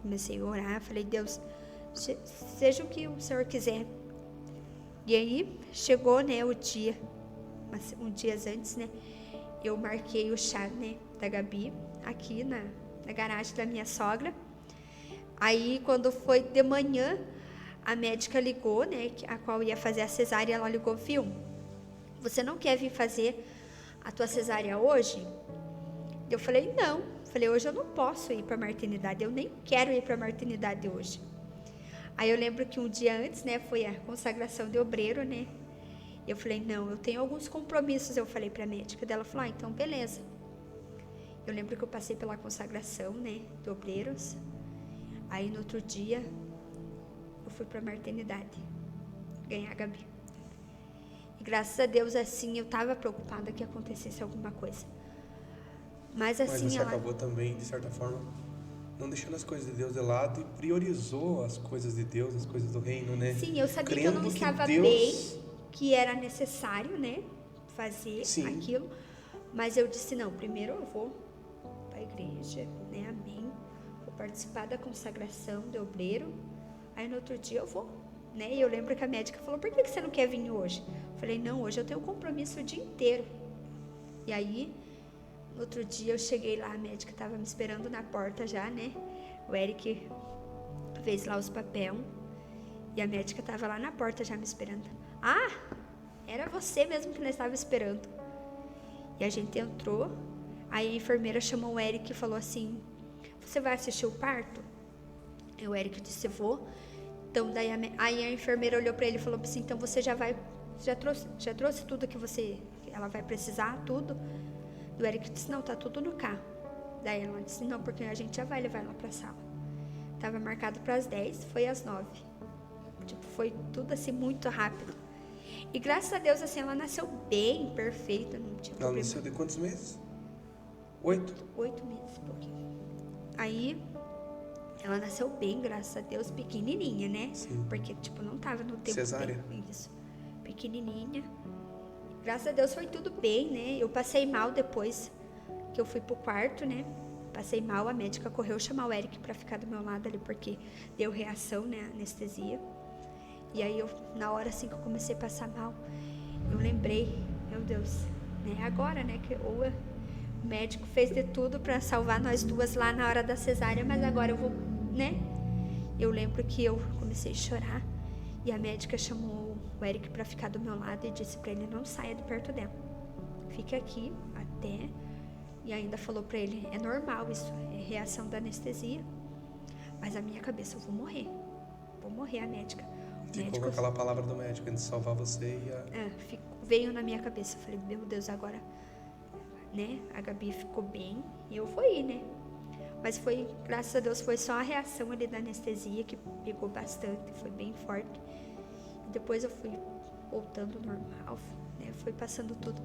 Speaker 4: comecei a orar, falei, Deus, seja o que o Senhor quiser. E aí, chegou, né, o dia, um dia antes, né? Eu marquei o chá, né, da Gabi, aqui na garagem da minha sogra. Aí, quando foi de manhã, a médica ligou, né, a qual ia fazer a cesárea, ela ligou, viu, você não quer vir fazer a tua cesárea hoje? Eu falei, não. Falei, hoje eu não posso ir para a maternidade, eu nem quero ir para a maternidade hoje. Aí eu lembro que um dia antes, né, foi a consagração de obreiro, né? Eu falei, não, eu tenho alguns compromissos, eu falei para a médica. Ela falou, então beleza. Eu lembro que eu passei pela consagração, né, de obreiros. Aí no outro dia, eu fui para a maternidade, ganhar a Gabi. E graças a Deus, assim, eu estava preocupada que acontecesse alguma coisa. Mas assim,
Speaker 3: você acabou também, de certa forma, não deixando as coisas de Deus de lado e priorizou as coisas de Deus, as coisas do reino, né?
Speaker 4: Sim, eu sabia
Speaker 3: Crendo
Speaker 4: que eu não estava
Speaker 3: Deus...
Speaker 4: bem, que era necessário, né, fazer aquilo. Mas eu disse, não, primeiro eu vou para a igreja, né, amém. Vou participar da consagração de obreiro. Aí no outro dia eu vou, né? E eu lembro que a médica falou, por que você não quer vir hoje? Eu falei, não, hoje eu tenho compromisso o dia inteiro. E aí... No outro dia eu cheguei lá, a médica estava me esperando na porta já, né? O Eric fez lá os papéis e a médica estava lá na porta já me esperando. Ah, era você mesmo que nós estava esperando. E a gente entrou, aí a enfermeira chamou o Eric e falou assim, você vai assistir o parto? E o Eric disse, vou. Então daí aí a enfermeira olhou para ele e falou assim, então você já trouxe tudo que ela vai precisar, tudo? O Eric disse, não, tá tudo no carro. Daí ela disse, não, porque a gente já vai levar ela pra sala. Tava marcado para as 10, foi às 9. Tipo, foi tudo assim muito rápido. E graças a Deus, assim, ela nasceu bem, perfeita. Não tinha
Speaker 3: problema. Ela nasceu de quantos meses? 8?
Speaker 4: 8 meses, pouquinho. Aí, ela nasceu bem, graças a Deus, pequenininha, né?
Speaker 3: Sim.
Speaker 4: Porque, tipo, não tava no tempo
Speaker 3: cesárea.
Speaker 4: Isso. Pequenininha. Graças a Deus foi tudo bem, né? Eu passei mal depois que eu fui pro quarto, né? Passei mal, a médica correu chamar o Eric pra ficar do meu lado ali, porque deu reação, né? Anestesia. E aí, na hora assim que eu comecei a passar mal, eu lembrei, meu Deus, né? Agora, né? Que o médico fez de tudo pra salvar nós duas lá na hora da cesárea, mas agora eu vou, né? Eu lembro que eu comecei a chorar e a médica chamou o Eric para ficar do meu lado e disse para ele, não saia de perto dela, fica aqui até, e ainda falou para ele, é normal isso, é reação da anestesia, mas a minha cabeça, eu vou morrer, a médica.
Speaker 3: Ficou com aquela palavra do médico, de salvar você
Speaker 4: veio na minha cabeça, eu falei, meu Deus, agora, né, a Gabi ficou bem, e eu fui ir, né, mas foi, graças a Deus, foi só a reação ali da anestesia, que pegou bastante, foi bem forte. Depois eu fui voltando normal, né? Foi passando tudo.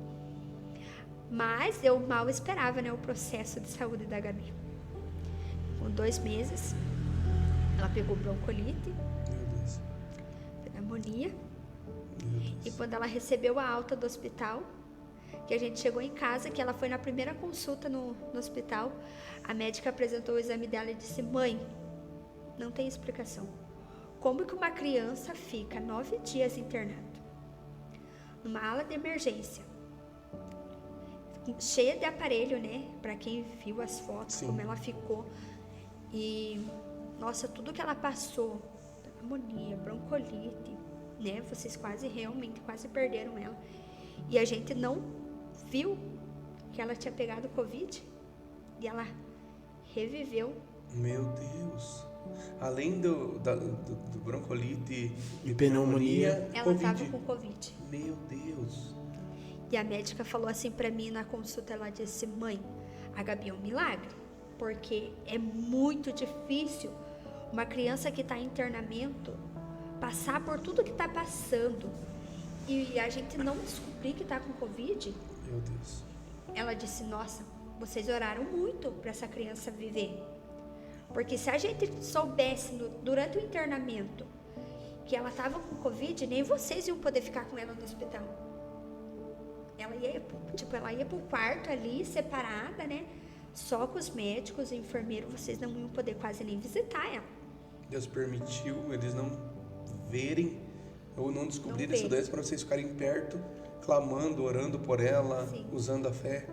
Speaker 4: Mas eu mal esperava, né? O processo de saúde da Gabi. Com 2 meses, ela pegou broncolite, pneumonia. E quando ela recebeu a alta do hospital, que a gente chegou em casa, que ela foi na primeira consulta no hospital, a médica apresentou o exame dela e disse, mãe, não tem explicação. Como que uma criança fica 9 dias internado numa ala de emergência, cheia de aparelho, né? Para quem viu as fotos, Sim. Como ela ficou. E, nossa, tudo que ela passou, pneumonia, broncolite, né? Vocês realmente quase perderam ela. E a gente não viu que ela tinha pegado Covid e ela reviveu.
Speaker 3: Meu Deus! Além do broncolite
Speaker 2: e pneumonia,
Speaker 4: ela estava com Covid.
Speaker 3: Meu Deus!
Speaker 4: E a médica falou assim pra mim na consulta, ela disse, mãe, a Gabi é um milagre, porque é muito difícil uma criança que está em internamento passar por tudo que está passando e a gente não descobrir que está com Covid.
Speaker 3: Meu Deus!
Speaker 4: Ela disse, nossa, vocês oraram muito para essa criança viver. Porque se a gente soubesse durante o internamento que ela estava com Covid, nem vocês iam poder ficar com ela no hospital. Ela ia pro quarto ali, separada, né? Só com os médicos e enfermeiros vocês não iam poder quase nem visitar ela.
Speaker 3: Deus permitiu eles não verem ou não descobrirem
Speaker 4: Não
Speaker 3: essa
Speaker 4: verem.
Speaker 3: doença para vocês ficarem perto, clamando, orando por ela,
Speaker 4: Sim.
Speaker 3: usando a fé.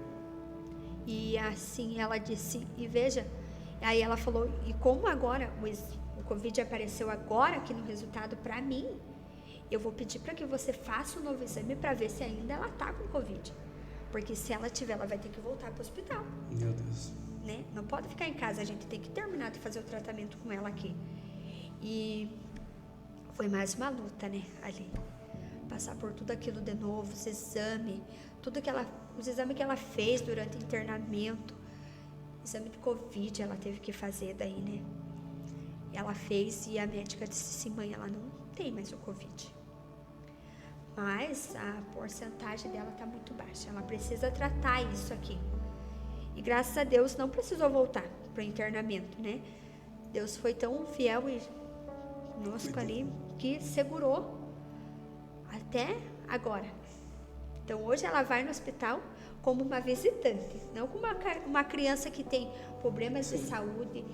Speaker 4: E assim ela disse, e veja, aí ela falou, e como agora o Covid apareceu agora aqui no resultado para mim, eu vou pedir para que você faça um novo exame para ver se ainda ela tá com Covid. Porque se ela tiver, ela vai ter que voltar para o hospital,
Speaker 3: Meu Deus.
Speaker 4: né? Não pode ficar em casa, a gente tem que terminar de fazer o tratamento com ela aqui. E foi mais uma luta, né, ali. Passar por tudo aquilo de novo, os exames, os exames que ela fez durante o internamento, exame de Covid ela teve que fazer daí, né? Ela fez e a médica disse assim, mãe, ela não tem mais o Covid. Mas a porcentagem dela tá muito baixa, ela precisa tratar isso aqui. E graças a Deus não precisou voltar para o internamento, né? Deus foi tão fiel e conosco ali que segurou até agora. Então hoje ela vai no hospital como uma visitante, não como uma criança que tem problemas de saúde.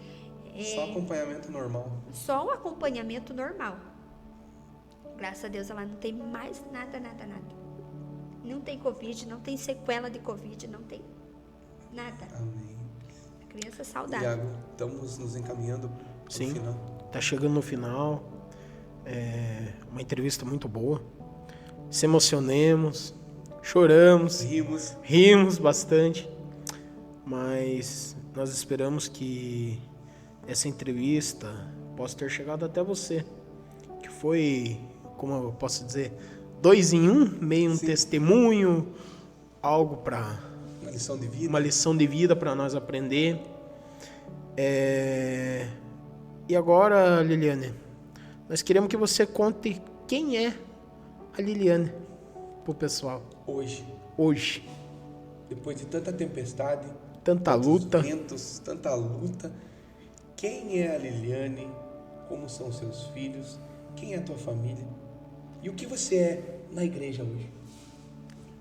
Speaker 3: Só acompanhamento normal.
Speaker 4: Só um acompanhamento normal. Graças a Deus ela não tem mais nada. Não tem Covid, não tem sequela de Covid, não tem nada.
Speaker 3: Amém.
Speaker 4: A criança saudável.
Speaker 3: Iago, estamos nos encaminhando para o
Speaker 2: Sim,
Speaker 3: final.
Speaker 2: tá chegando no final. É uma entrevista muito boa. Se emocionemos, choramos, rimos bastante. Mas nós esperamos que essa entrevista possa ter chegado até você. Que foi, como eu posso dizer, 2 em 1, meio um testemunho, algo para
Speaker 3: Uma lição de vida.
Speaker 2: uma lição de vida para nós aprender. E agora, Liliane, nós queremos que você conte quem é a Liliane pro pessoal
Speaker 3: Hoje, depois de tanta tempestade,
Speaker 2: tanta
Speaker 3: tantos
Speaker 2: luta.
Speaker 3: ventos, tanta luta, quem é a Liliane? Como são seus filhos? Quem é a tua família? E o que você é na igreja hoje?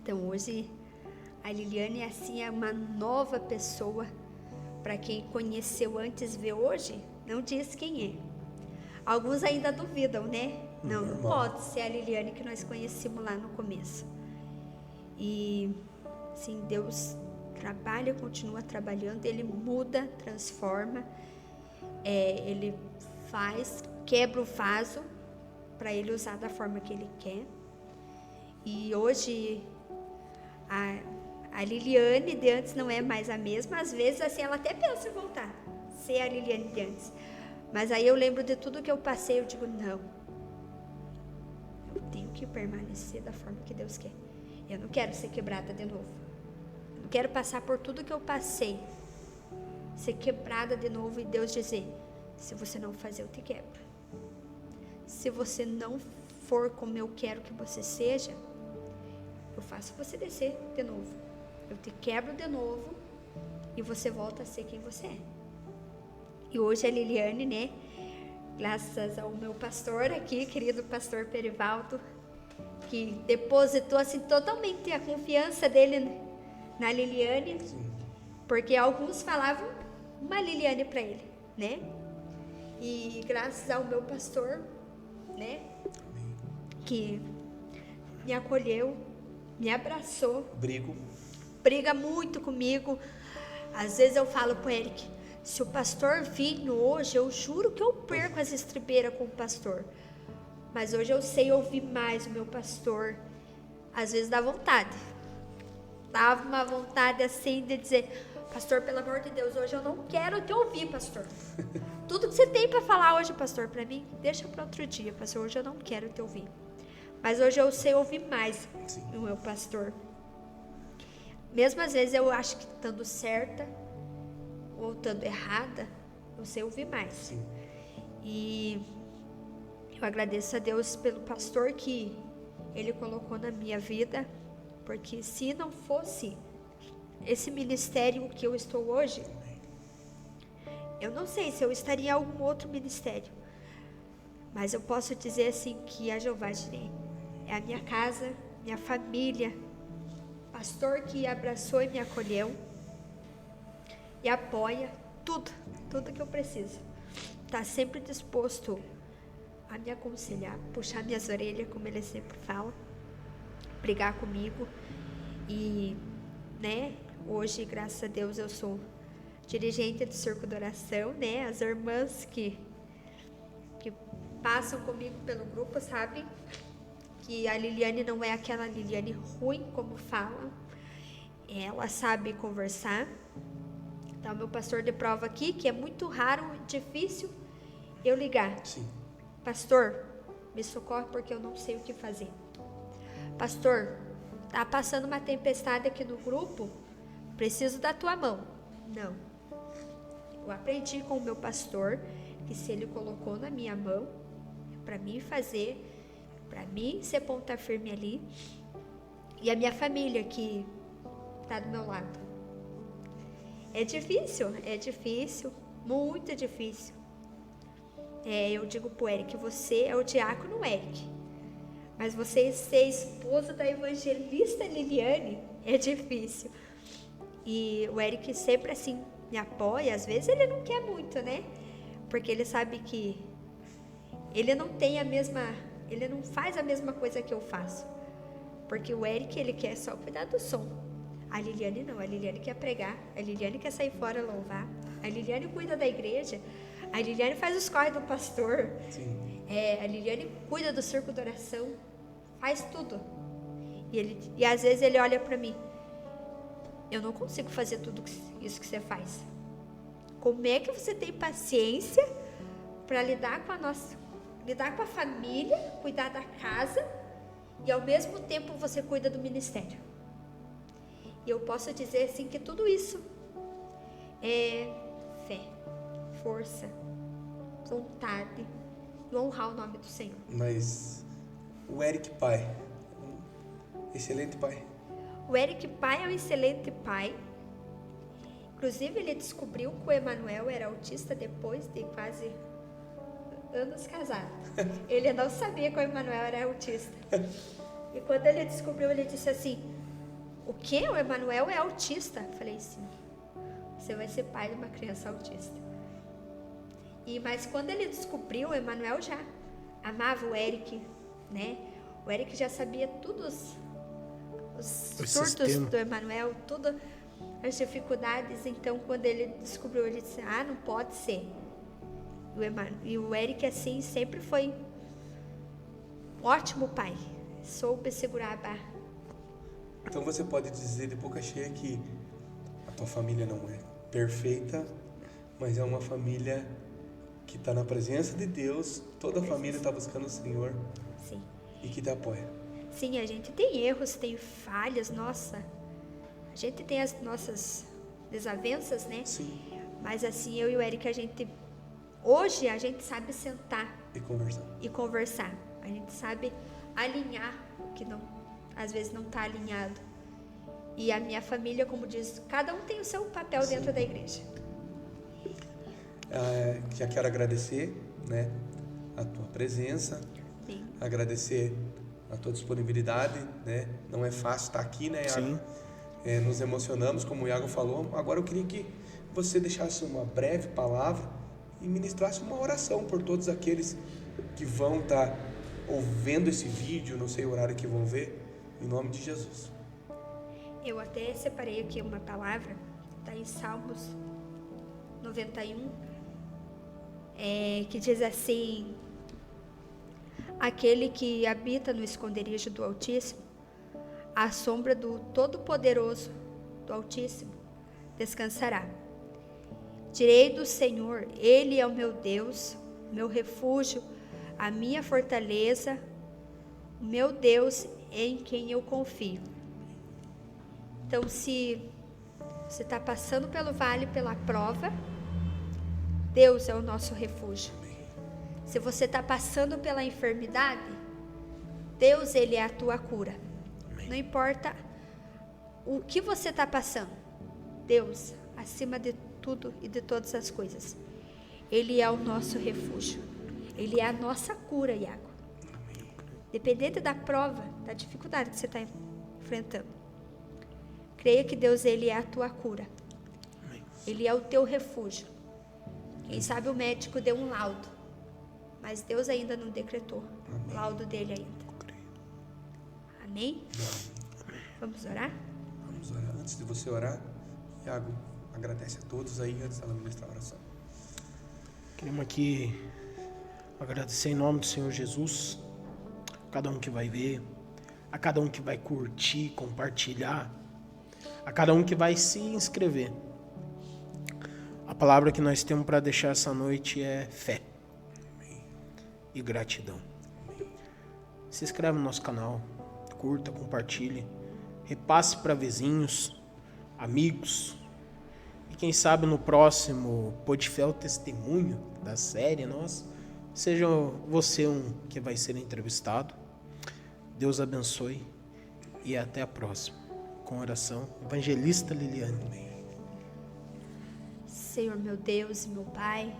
Speaker 4: Então hoje a Liliane assim é uma nova pessoa. Para quem conheceu antes vê hoje, não diz quem é. Alguns ainda duvidam, né? Não pode ser a Liliane que nós conhecemos lá no começo. E sim, Deus trabalha, continua trabalhando, Ele muda, transforma, Ele faz, quebra o vaso para Ele usar da forma que Ele quer. E hoje a Liliane de antes não é mais a mesma. Às vezes assim ela até pensa em voltar, ser a Liliane de antes. Mas aí eu lembro de tudo que eu passei, eu digo, não. Eu tenho que permanecer da forma que Deus quer. Eu não quero ser quebrada de novo. Eu não quero passar por tudo que eu passei. Ser quebrada de novo e Deus dizer, se você não fazer, eu te quebro. Se você não for como eu quero que você seja, eu faço você descer de novo. Eu te quebro de novo e você volta a ser quem você é. E hoje a Liliane, né, graças ao meu pastor aqui, querido pastor Perivaldo, que depositou assim totalmente a confiança dele na Liliane, porque alguns falavam uma Liliane para ele, né? E graças ao meu pastor, né, que me acolheu, me abraçou, briga muito comigo. Às vezes eu falo pro Eric, se o pastor vir hoje, eu juro que eu perco as estribeiras com o pastor. Mas hoje eu sei ouvir mais o meu pastor. Às vezes dá vontade. Dava uma vontade assim de dizer, pastor, pelo amor de Deus, hoje eu não quero te ouvir, pastor. Tudo que você tem para falar hoje, pastor, para mim, deixa para outro dia, pastor. Hoje eu não quero te ouvir. Mas hoje eu sei ouvir mais o meu pastor. Mesmo às vezes eu acho que estando certa ou estando errada, eu sei ouvir mais. E eu agradeço a Deus pelo pastor que Ele colocou na minha vida, porque se não fosse esse ministério que eu estou hoje, eu não sei se eu estaria em algum outro ministério, mas eu posso dizer assim que a Jeová Jireh é a minha casa, minha família, pastor que abraçou e me acolheu. e apoia tudo que eu preciso. Tá sempre disposto a me aconselhar, puxar minhas orelhas, como ele sempre fala, brigar comigo. E, né, hoje, graças a Deus, eu sou dirigente do Circo de Oração, né? As irmãs que passam comigo pelo grupo sabem que a Liliane não é aquela Liliane ruim, como falam. Ela sabe conversar. Então, meu pastor de prova aqui, que é muito raro, difícil eu ligar.
Speaker 3: Sim.
Speaker 4: Pastor, me socorre porque eu não sei o que fazer. Pastor, tá passando uma tempestade aqui no grupo, preciso da tua mão. Não. Eu aprendi com o meu pastor que se ele colocou na minha mão, para mim fazer, para mim ser ponta firme ali, e a minha família que tá do meu lado. É difícil, muito difícil. Eu digo pro Eric, você é o diácono Eric, mas você ser esposa da evangelista Liliane é difícil. E o Eric sempre assim me apoia. Às vezes ele não quer muito, né? Porque ele sabe que ele não faz a mesma coisa que eu faço. Porque o Eric, ele quer só cuidar do som. A Liliane não, a Liliane quer pregar, a Liliane quer sair fora louvar, a Liliane cuida da igreja, a Liliane faz os corres do pastor.
Speaker 3: Sim.
Speaker 4: A Liliane cuida do circo de oração, faz tudo. E às vezes ele olha pra mim, eu não consigo fazer tudo isso que você faz. Como é que você tem paciência para lidar com a família, cuidar da casa e ao mesmo tempo você cuida do ministério? E eu posso dizer assim que tudo isso é fé, força, vontade e honrar o nome do Senhor.
Speaker 3: Mas o Eric pai, excelente pai.
Speaker 4: O Eric pai é um excelente pai. Inclusive ele descobriu que o Emanuel era autista depois de quase anos casado. Ele não sabia que o Emanuel era autista. E quando ele descobriu, ele disse assim, o quê? O Emanuel é autista? Eu falei, sim. Você vai ser pai de uma criança autista. Mas quando ele descobriu, o Emanuel já amava o Eric, né? O Eric já sabia tudo os surtos do Emanuel, tudo as dificuldades. Então, quando ele descobriu, ele disse, não pode ser. E o Eric, assim, sempre foi um ótimo pai. Soube segurar a barra.
Speaker 3: Então você pode dizer de boca cheia que a tua família não é perfeita, mas é uma família que está na presença de Deus, toda a família está buscando o Senhor.
Speaker 4: Sim.
Speaker 3: E que te apoia.
Speaker 4: Sim, a gente tem erros, tem falhas, nossa. A gente tem as nossas desavenças, né?
Speaker 3: Sim.
Speaker 4: Mas assim, eu e o Eric, hoje a gente sabe sentar
Speaker 3: E conversar.
Speaker 4: A gente sabe alinhar o que às vezes não está alinhado. E a minha família, como diz, cada um tem o seu papel dentro da igreja.
Speaker 3: Já quero agradecer, né, a tua presença.
Speaker 4: Sim.
Speaker 3: Agradecer a tua disponibilidade, né? Não é fácil estar aqui, né, Iago?
Speaker 2: Sim.
Speaker 3: Nos emocionamos, como o Iago falou. Agora eu queria que você deixasse uma breve palavra e ministrasse uma oração por todos aqueles que vão estar ouvindo esse vídeo, não sei o horário que vão ver, em nome de Jesus.
Speaker 4: Eu até separei aqui uma palavra, está em Salmos 91, que diz assim, aquele que habita no esconderijo do Altíssimo, à sombra do Todo-Poderoso, do Altíssimo, descansará. Direi do Senhor, Ele é o meu Deus, meu refúgio, a minha fortaleza, o meu Deus em quem eu confio. Então, se você está passando pelo vale, pela prova, Deus é o nosso refúgio. Se você está passando pela enfermidade, Deus, Ele é a tua cura. Não importa o que você está passando, Deus, acima de tudo e de todas as coisas, Ele é o nosso refúgio. Ele é a nossa cura, Iago. Dependendo da prova, da dificuldade que você está enfrentando, creia que Deus, Ele é a tua cura. Ele é o teu refúgio. Quem sabe o médico deu um laudo, mas Deus ainda não decretou o laudo dele ainda. Amém? Vamos orar?
Speaker 3: Vamos orar. Antes de você orar, Iago, agradece a todos aí antes dela ministrar a oração.
Speaker 2: Queremos aqui agradecer em nome do Senhor Jesus, a cada um que vai ver, a cada um que vai curtir, compartilhar, a cada um que vai se inscrever. A palavra que nós temos para deixar essa noite é fé e gratidão. Se inscreve no nosso canal, curta, compartilhe, repasse para vizinhos, amigos. E quem sabe no próximo Podifé o testemunho da série nossa, seja você um que vai ser entrevistado. Deus abençoe e até a próxima. Com oração, Evangelista Liliane.
Speaker 4: Senhor meu Deus e meu Pai,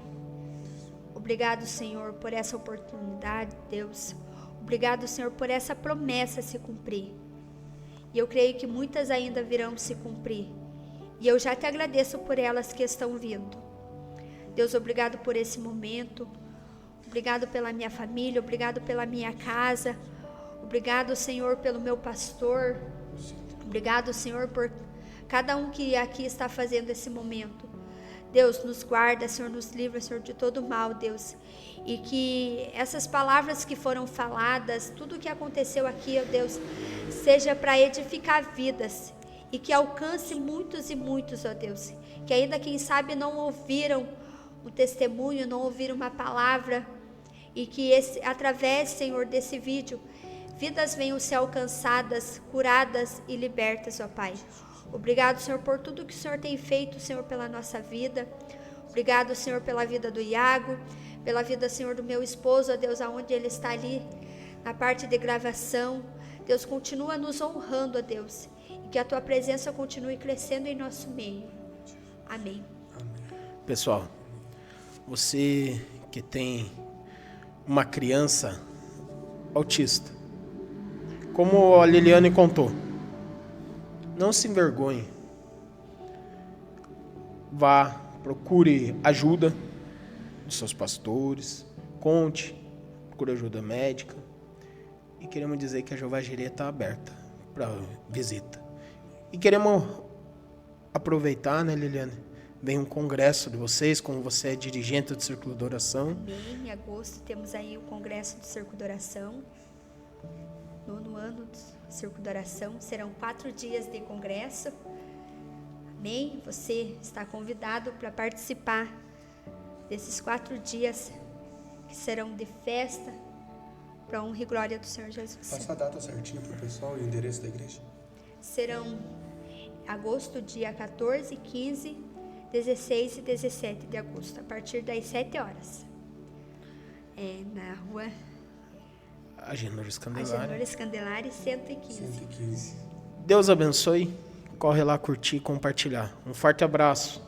Speaker 4: obrigado, Senhor, por essa oportunidade, Deus. Obrigado, Senhor, por essa promessa se cumprir. E eu creio que muitas ainda virão se cumprir. E eu já te agradeço por elas que estão vindo. Deus, obrigado por esse momento. Obrigado pela minha família, obrigado pela minha casa. Obrigado, Senhor, pelo meu pastor. Obrigado, Senhor, por cada um que aqui está fazendo esse momento. Deus, nos guarda, Senhor, nos livra, Senhor, de todo mal, Deus. E que essas palavras que foram faladas, tudo que aconteceu aqui, ó Deus, seja para edificar vidas. E que alcance muitos e muitos, ó Deus. Que ainda, quem sabe, não ouviram um testemunho, não ouviram uma palavra. E que através, Senhor, desse vídeo, vidas venham ser alcançadas, curadas e libertas, ó Pai. Obrigado, Senhor, por tudo que o Senhor tem feito, Senhor, pela nossa vida. Obrigado, Senhor, pela vida do Iago, pela vida, Senhor, do meu esposo, ó Deus, aonde ele está ali, na parte de gravação. Deus, continua nos honrando, ó Deus, e que a Tua presença continue crescendo em nosso meio. Amém.
Speaker 2: Pessoal, você que tem uma criança autista, como a Liliane contou, não se envergonhe. Vá, procure ajuda dos seus pastores, conte, procure ajuda médica. E queremos dizer que a Jeová Jireh está aberta para visita. E queremos aproveitar, né, Liliane? Vem um congresso de vocês, como você é dirigente do Círculo de Oração.
Speaker 4: Amém. Em agosto temos aí o congresso do Círculo de Oração. 9º ano do Círculo de Oração. Serão 4 dias de congresso. Amém? Você está convidado para participar desses 4 dias que serão de festa para a honra e glória do Senhor Jesus.
Speaker 3: Passa a data certinha para o pessoal e o endereço da igreja.
Speaker 4: Serão agosto, dia 14, 15, 16 e 17 de agosto, a partir das 7 horas. Na rua
Speaker 2: Agenor Escandelário.
Speaker 4: Agenor Escandelário 115.
Speaker 3: 115.
Speaker 2: Deus abençoe. Corre lá curtir e compartilhar. Um forte abraço.